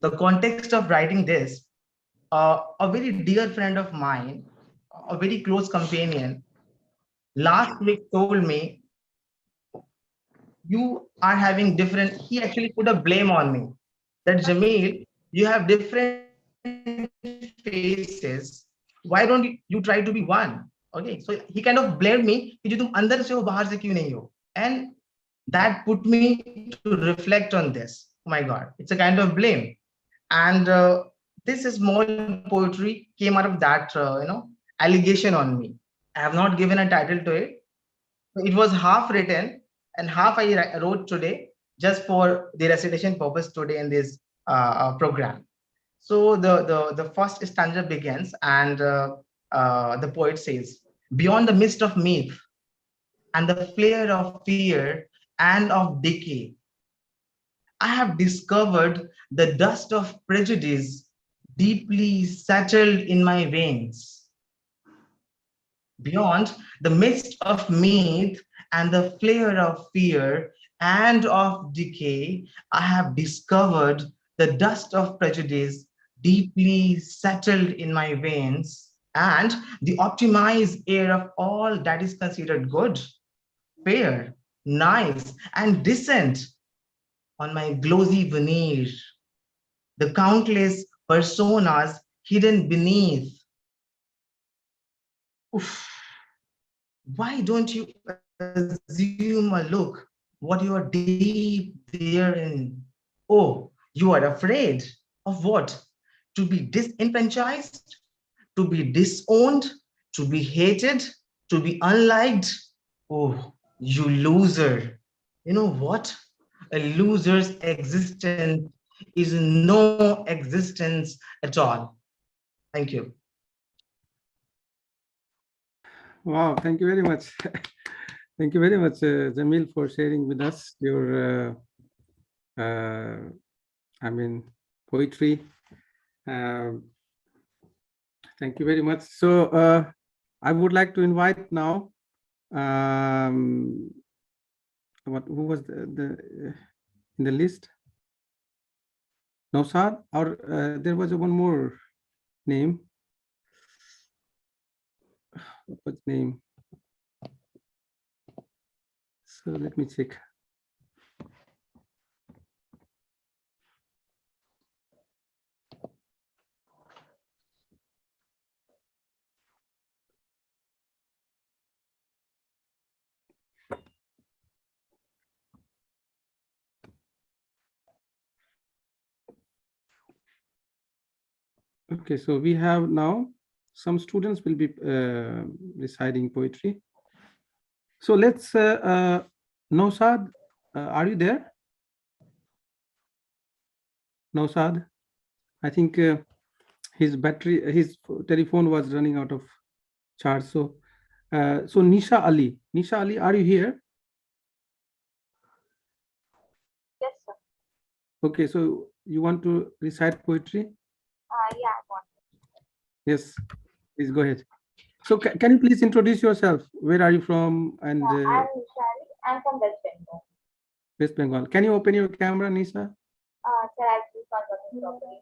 The context of writing this, a very dear friend of mine, a very close companion, last week told me, you are having different, he actually put a blame on me, that Jamil, you have different faces, why don't you try to be one? Okay, so he kind of blamed me कि जो तुम अंदर से हो बाहर से क्यों नहीं हो, and that put me to reflect on this. Oh my God, it's a kind of blame. And this small poetry came out of that allegation on me. I have not given a title to it. It was half written and half I wrote today just for the recitation purpose today in this program. So the first stanza begins, and the poet says, beyond the mist of myth and the flare of fear and of decay, I have discovered the dust of prejudice deeply settled in my veins. Beyond the mist of myth and the flare of fear and of decay, I have discovered the dust of prejudice deeply settled in my veins and the optimized air of all that is considered good, fair, nice, and decent on my glossy veneer, the countless personas hidden beneath. Oof. Why don't you assume a look what you are deep therein? Oh, you are afraid of what? To be disenfranchised, to be disowned, to be hated, to be unliked? Oh, you loser. You know what? A loser's existence is no existence at all. Thank you. Wow, thank you very much. Thank you very much, Jamil, for sharing with us your, poetry. Thank you very much. So I would like to invite now, who was in the list? Nausad, or there was one more name. What's name? So let me check. Okay, so we have now some students will be reciting poetry. So let's, Nausad, are you there? Nausad, I think his telephone was running out of charge. So, so Nisha Ali, are you here? Yes, sir. Okay, so you want to recite poetry? Yeah, I want to. Yes, please go ahead. So can you please introduce yourself? Where are you from? And I'm Nishali. I'm from West Bengal. West Bengal. Can you open your camera, Nisha? Sir, I just not working properly.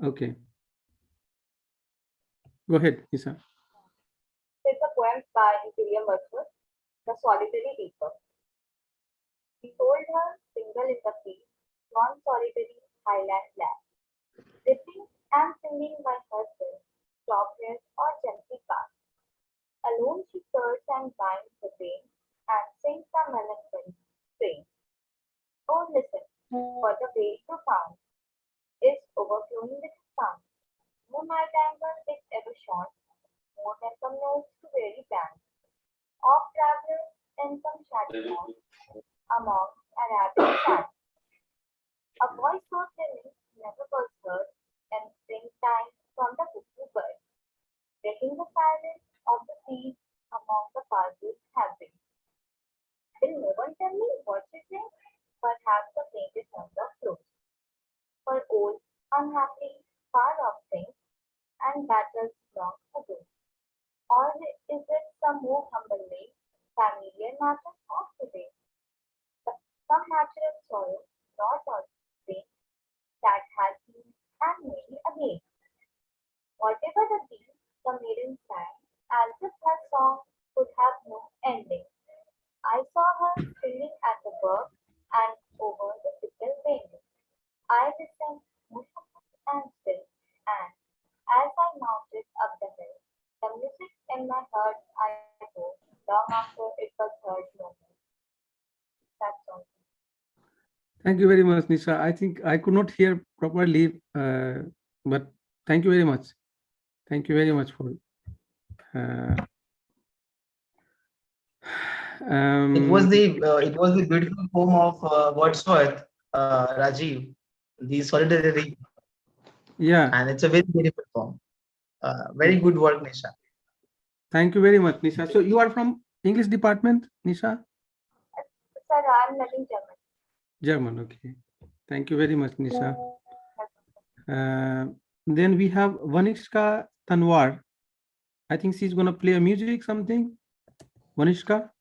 Okay. Go ahead, Nisha. It's a poem by William Wordsworth, The Solitary Reaper. Behold her, single in the field, one solitary highland lad, dipping and singing by herself, topless or gently cast. Alone she curls and binds the vein, and sings a melancholy strain. Oh, listen, for the way profound is overflowing with sound. No night angle is ever shone, more than some notes to weary band of travelers in some shady hall among Arabian sands. A voice so thrilling never was heard in springtime from the cuckoo bird, breaking the silence of the seas among the pastures have been. Will no one tell me what she sings? Perhaps the faintest sound of flute. For old, unhappy, far off things and battles long ago. Or is it some more humble way, familiar matters of today? Some natural sorrow, not all pain, that has been and may be again. Whatever the theme, the maiden sang, as if her song could have no ending. I saw her stringing at the work and over the sickle bending. I listened motionless and still, and as I mounted up the hill, the music in my heart I bore long after it was heard no more. That's all. Thank you very much, Nisha. I think I could not hear properly, but thank you very much. Thank you very much for. It was the beautiful poem of Wordsworth, Rajiv, the Solidarity, Yeah. and it's a very beautiful poem. Very good work, Nisha. Thank you very much, Nisha. So you are from English department, Nisha? Sir, I'm learning German. German, okay. Thank you very much, Nisha. Then we have Vanishka Tanwar. I think she's going to play a music, something. Vanishka?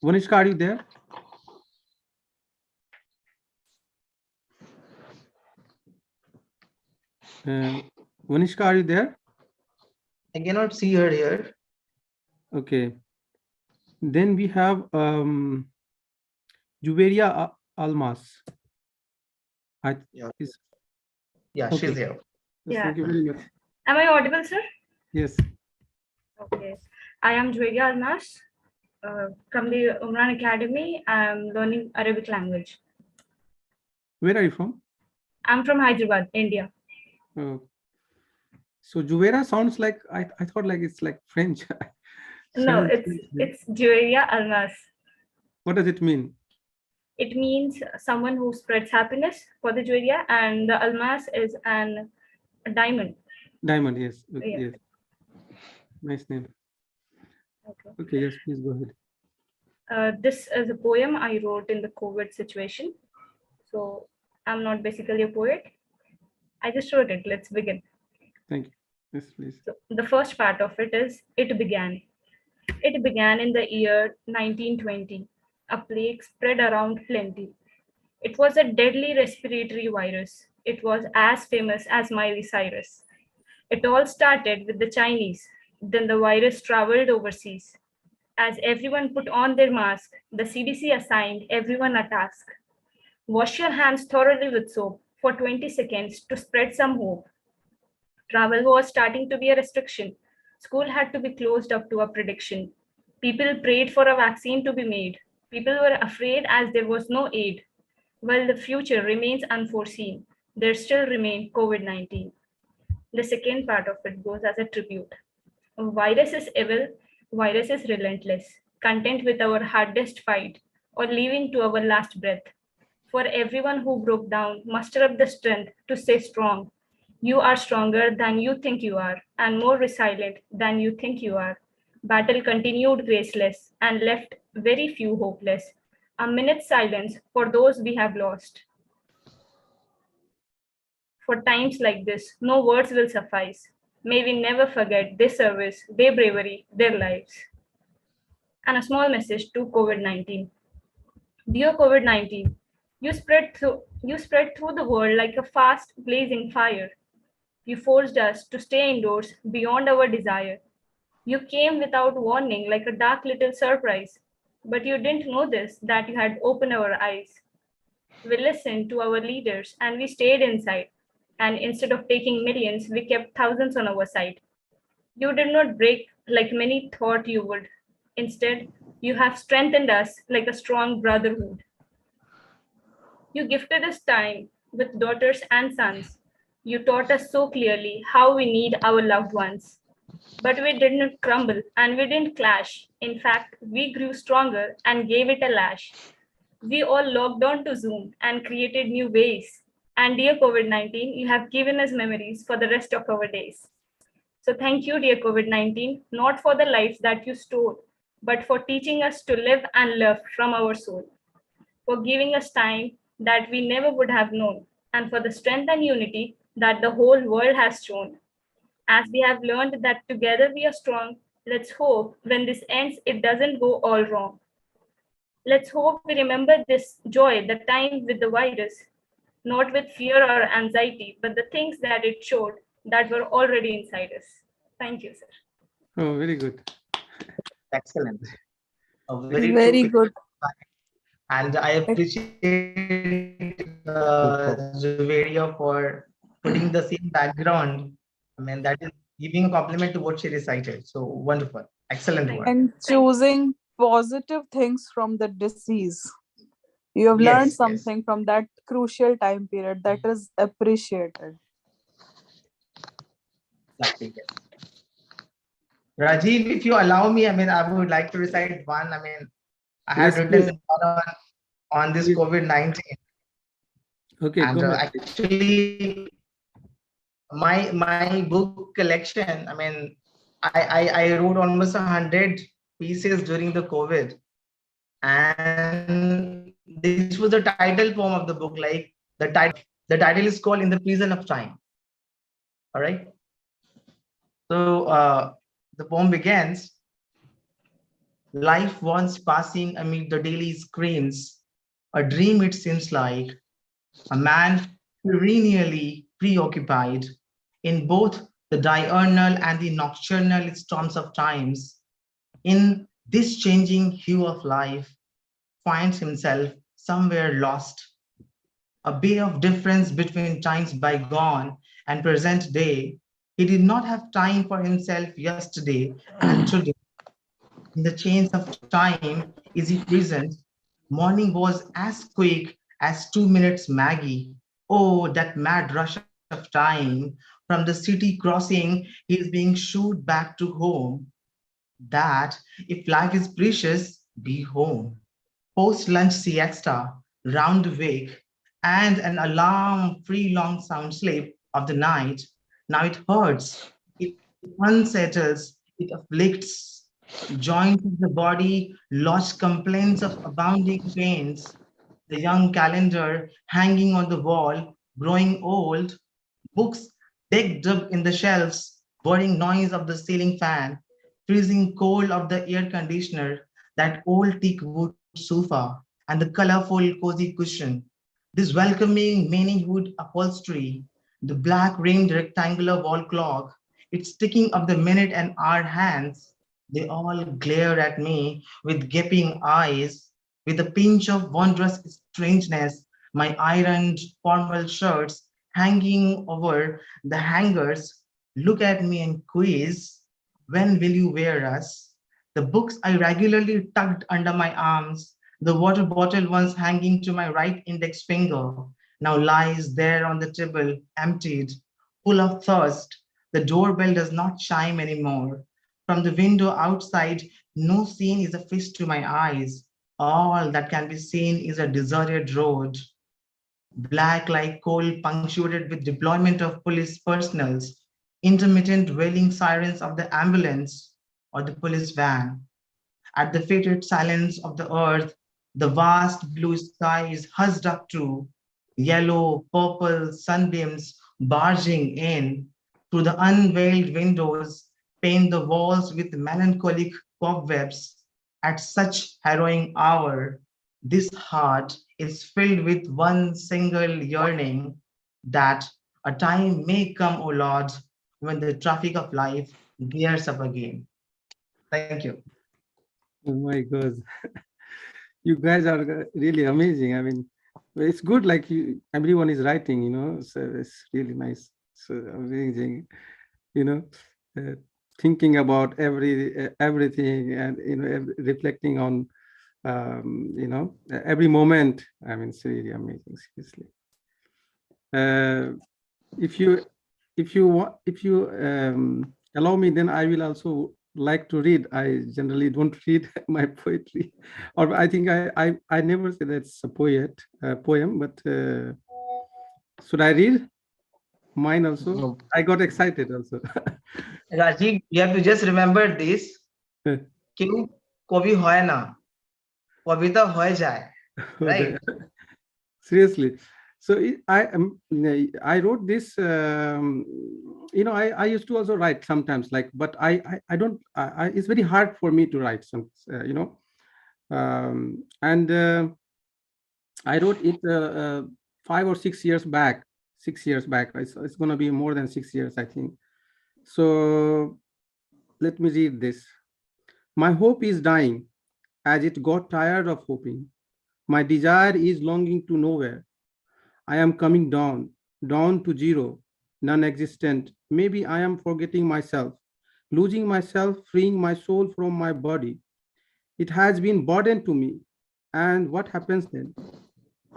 Vanishka, are you there? Vanishka, are you there? I cannot see her here. Okay. Then we have Juveria Almas. Yeah. Yeah, Okay. she's here. Yeah. Thank you very much. Am I audible, sir? Yes. Okay. I am Julia Almas from the Umran Academy. I am learning Arabic language. Where are you from? I'm from Hyderabad, India. So Juveria sounds like, I thought like it's like French. No, Sounds French. it's Julia Almas. What does it mean? It means someone who spreads happiness for the Julia, and the Almas is a diamond. Diamond, yes. Yeah. Yes. Nice name. Okay. Okay, yes, please go ahead. This is a poem I wrote in the COVID situation. So I'm not basically a poet. I just wrote it. Let's begin. Thank you. Yes, please. So the first part of it is It Began. It began in the year 1920. A plague spread around plenty. It was a deadly respiratory virus. It was as famous as Miley Cyrus. It all started with the Chinese. Then the virus traveled overseas. As everyone put on their mask, the CDC assigned everyone a task. Wash your hands thoroughly with soap for 20 seconds to spread some hope. Travel was starting to be a restriction. School had to be closed up to a prediction. People prayed for a vaccine to be made. People were afraid as there was no aid. While the future remains unforeseen, there still remained COVID-19. The second part of it goes as a tribute. Virus is evil, virus is relentless, content with our hardest fight or leaving to our last breath. For everyone who broke down, muster up the strength to stay strong. You are stronger than you think you are, and more resilient than you think you are. Battle continued graceless and left very few hopeless. A minute's silence for those we have lost. For times like this, no words will suffice. May we never forget their service, their bravery, their lives. And a small message to COVID-19. Dear COVID-19, you spread through the world like a fast blazing fire. You forced us to stay indoors beyond our desire. You came without warning like a dark little surprise. But you didn't know this, that you had opened our eyes. We listened to our leaders and we stayed inside. And instead of taking millions, we kept thousands on our side. You did not break like many thought you would. Instead, you have strengthened us like a strong brotherhood. You gifted us time with daughters and sons. You taught us so clearly how we need our loved ones. But we did not crumble and we didn't clash. In fact, we grew stronger and gave it a lash. We all logged on to Zoom and created new ways. And dear COVID-19, you have given us memories for the rest of our days. So thank you, dear COVID-19, not for the lives that you stole, but for teaching us to live and love from our soul, for giving us time that we never would have known, and for the strength and unity that the whole world has shown. As we have learned that together we are strong, let's hope when this ends, it doesn't go all wrong. Let's hope we remember this joy, the time with the virus, not with fear or anxiety, but the things that it showed that were already inside us. Thank you, sir. Oh, very good. Excellent. Very good. And I appreciate Zuveria for putting the same background. I mean, that is giving a compliment to what she recited. So wonderful. Excellent work. And choosing positive things from the disease. You have learned something from that crucial time period that is appreciated. Exactly. Rajiv, if you allow me, I mean, I would like to recite one. I mean, I had written on this COVID-19. Okay, and go ahead. actually, my book collection, I mean, I wrote almost 100 pieces during the COVID. And This was the title poem of the book. Like the title is called In the Prison of Time. All right. So the poem begins. Life once passing amid the daily screens, a dream it seems like, a man perennially preoccupied in both the diurnal and the nocturnal storms of times. In this changing hue of life, finds himself somewhere lost, a bay of difference between times bygone and present day. He did not have time for himself yesterday and today. In the chains of time is he present. Morning was as quick as 2 minutes Maggie. Oh, that mad rush of time. From the city crossing, he is being shooed back to home. That, if life is precious, be home. Post-lunch siesta, round wake, and an alarm-free long sound sleep of the night. Now it hurts, it unsettles, it afflicts. Joints of the body lodge complaints of abounding pains. The young calendar hanging on the wall, growing old, books decked up in the shelves, whirring noise of the ceiling fan, freezing cold of the air conditioner, that old teak wood sofa, and the colorful cozy cushion, this welcoming many wood upholstery, the black rimmed rectangular wall clock, its ticking of the minute and hour hands, they all glare at me with gaping eyes, with a pinch of wondrous strangeness, my ironed formal shirts hanging over the hangers, look at me and quiz, when will you wear us? The books I regularly tucked under my arms, the water bottle once hanging to my right index finger, now lies there on the table, emptied, full of thirst. The doorbell does not chime anymore. From the window outside, no scene is a feast to my eyes. All that can be seen is a deserted road, black like coal, punctuated with deployment of police personals, intermittent wailing sirens of the ambulance or the police van. At the fated silence of the earth, the vast blue sky is husked up to yellow, purple sunbeams barging in through the unveiled windows, paint the walls with melancholic cobwebs. At such harrowing hour, this heart is filled with one single yearning that a time may come, O Lord, when the traffic of life gears up again. Thank you. Oh my God. You guys are really amazing. I mean, it's good, like everyone is writing, so it's really nice. So amazing, you know, uh, thinking about everything and, reflecting on, every moment. I mean, it's really amazing, seriously. If you allow me, then I will also like to read. I generally don't read my poetry, or I think I never say that's a poem, but should I read mine also? I got excited also. Rajiv, you have to just remember this. কেউ কবি হয় না, কবিতা হয়ে যায়, right? Seriously. So I wrote this. I used to also write sometimes, like, but I don't. It's very hard for me to write some. And I wrote it 5 or 6 years back. 6 years back. It's going to be more than 6 years, I think. So let me read this. My hope is dying, as it got tired of hoping. My desire is longing to nowhere. I am coming down to zero, non-existent. Maybe I am forgetting myself, losing myself, freeing my soul from my body. It has been burdened to me. And what happens then?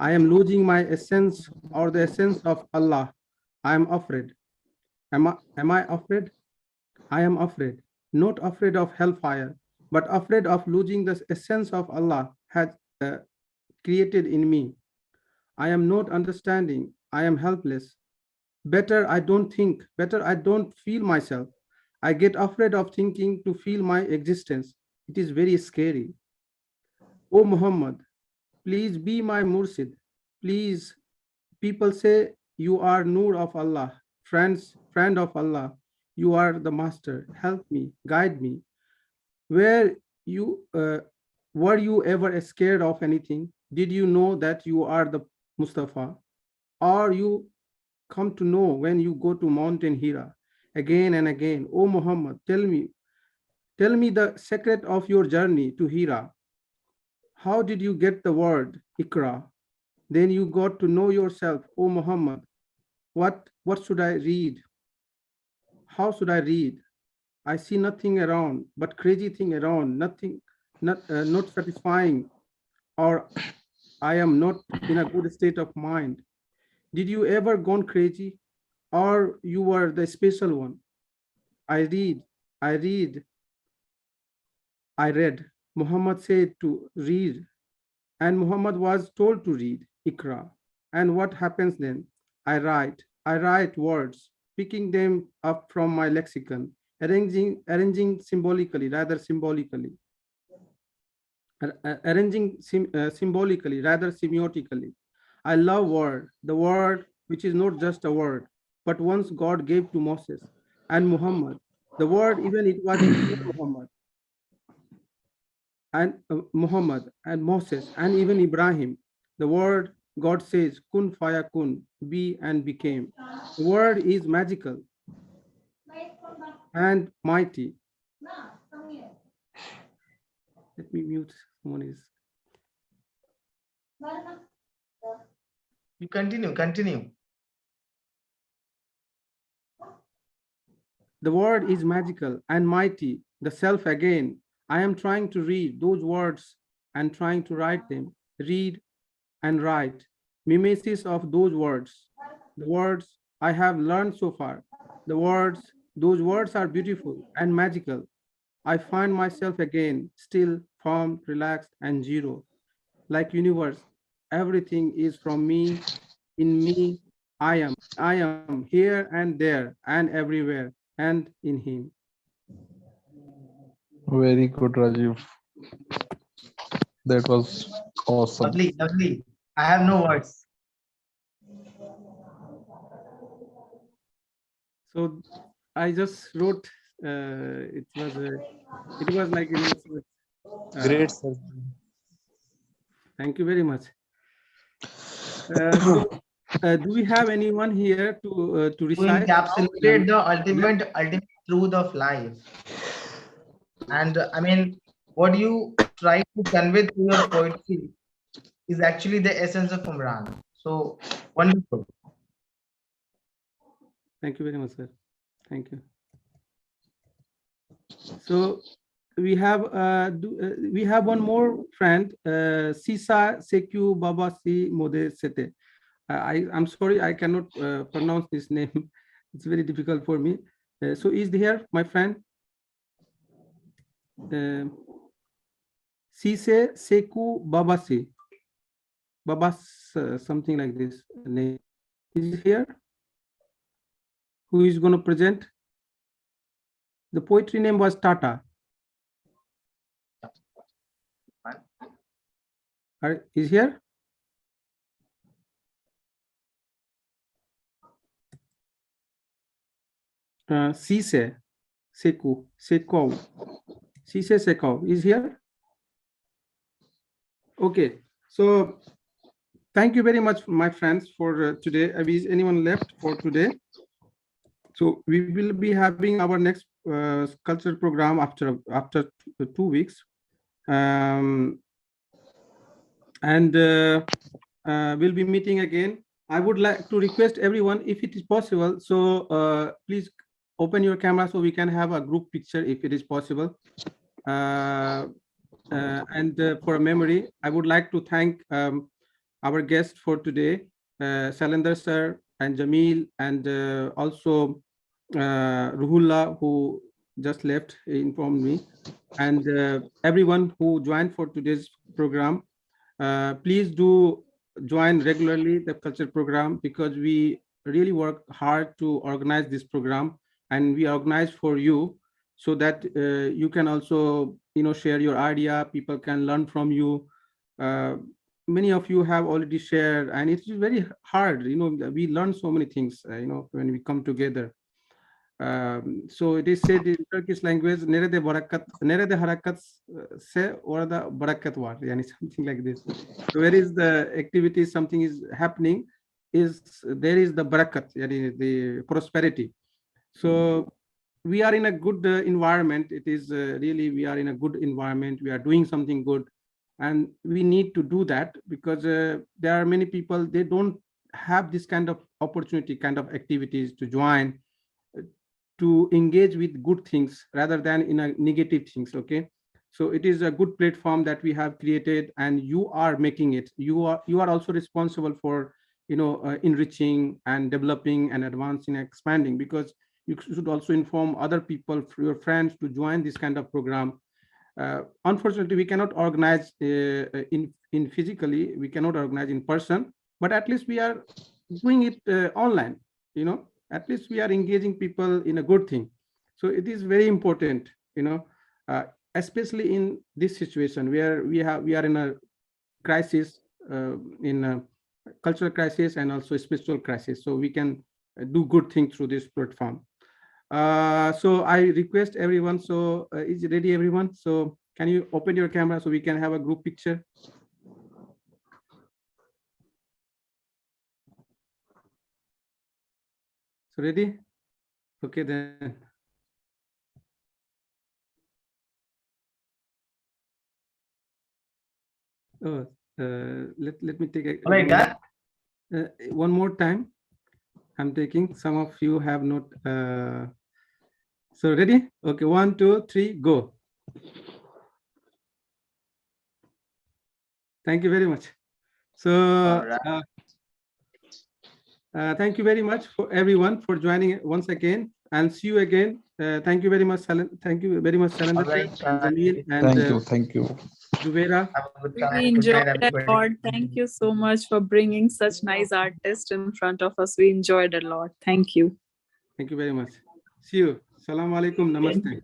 I am losing my essence, or the essence of Allah. I am afraid. Am I afraid? I am afraid. Not afraid of hellfire, but afraid of losing the essence of Allah has created in me. I am not understanding. I am helpless. Better I don't think. Better I don't feel myself. I get afraid of thinking to feel my existence. It is very scary. O Muhammad, please be my Mursid. Please, people say you are Noor of Allah, friend of Allah. You are the master. Help me, guide me. Where you were you ever scared of anything? Did you know that you are the Mustafa? Or you come to know when you go to Mountain Hira again and again? Oh Muhammad, tell me the secret of your journey to Hira. How did you get the word Ikra? Then you got to know yourself. Oh Muhammad, what should I read? How should I read? I see nothing around, but crazy thing around, nothing, not satisfying, or I am not in a good state of mind. Did you ever gone crazy, or you were the special one? I read, I read. Muhammad said to read, and Muhammad was told to read, Ikra. And what happens then? I write words, picking them up from my lexicon, arranging symbolically, rather symbolically, symbolically, rather semiotically. I love word, the word which is not just a word, but once God gave to Moses and Muhammad. The word, even it was before Muhammad and Moses and even Ibrahim. The word God says, kun fayakun, be and became. The word is magical and mighty. Let me mute. Someone is. You continue. The word is magical and mighty. The self again. I am trying to read those words and trying to write them. Read and write. Mimesis of those words. The words I have learned so far. Those words are beautiful and magical. I find myself again, still, firm, relaxed, and zero. Like universe, everything is from me, in me, I am here and there and everywhere and in him. Very good, Rajiv. That was awesome. Lovely. I have no words. So I just wrote. It was like, you know. Great, sir. Thank you very much. Do we have anyone here to You recite? encapsulated the ultimate truth of life. And I mean, what you try to convey through your poetry is actually the essence of Umran. So wonderful. Thank you very much, sir. Thank you. So we have one more friend, Sisa Seku Babasi Mode Sete. I'm sorry, I cannot pronounce this name. It's very difficult for me. So is here my friend? Sise Seku Babasi. Babas, something like this name. Is here? Who is going to present? The poetry name was Tata. Is here? Sise Seku Sekov. Sise Sekov is here? Okay. So thank you very much, my friends, for today. Is anyone left for today? So we will be having our next cultural program after 2 weeks, and we'll be meeting again. I would like to request everyone, if it is possible, so please open your camera so we can have a group picture if it is possible. And for a memory, I would like to thank our guests for today, Shailendra sir and Jamil, and also Rohullah, who just left, informed me, and everyone who joined for today's program. Please do join regularly the culture program, because we really work hard to organize this program, and we organize for you so that you can also, you know, share your idea. People can learn from you. many of you have already shared, and it's very hard. We learn so many things. When we come together. So it is said in Turkish language, "Nerede barakat, nerede harakat se orada barakat var." Yani something like this. So where is the activity, something is happening, there is the barakat, yani the prosperity. So we are in a good environment. It is really, we are in a good environment. We are doing something good, and we need to do that, because there are many people, they don't have this kind of opportunity, kind of activities to join, to engage with good things rather than in a negative things. Okay, so it is a good platform that we have created, and you are making it. You are also responsible for enriching and developing and advancing, expanding, because you should also inform other people, your friends, to join this kind of program. Unfortunately, we cannot organize in physically, we cannot organize in person, but at least we are doing it online. At least we are engaging people in a good thing. So it is very important, especially in this situation where we are in a crisis, in a cultural crisis and also spiritual crisis. So we can do good things through this platform. So I request everyone, so is it ready, everyone? So can you open your camera so we can have a group picture? So ready? Okay, then. Oh, let me take All right, done. One more time. I'm taking, some of you have not. So ready? Okay, 1, 2, 3, go. Thank you very much. So thank you very much for everyone for joining once again, and see you again. Thank you very much, thank you very much, Shailendra, All right, Jamil, and thank you. Juvaira. have a good We time. Good enjoyed night, a everybody. lot. Thank you so much for bringing such nice artists in front of us. We enjoyed a lot. Thank you. Thank you very much. See you. Salam alaikum. Namaste.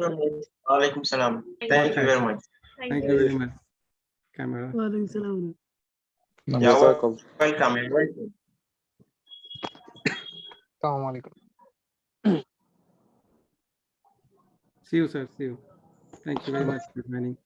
Alaikum salam. Thank you very much. Thank you very much. Camera. Yeah, welcome. You're welcome. See you, sir. See you. Thank you very much for joining.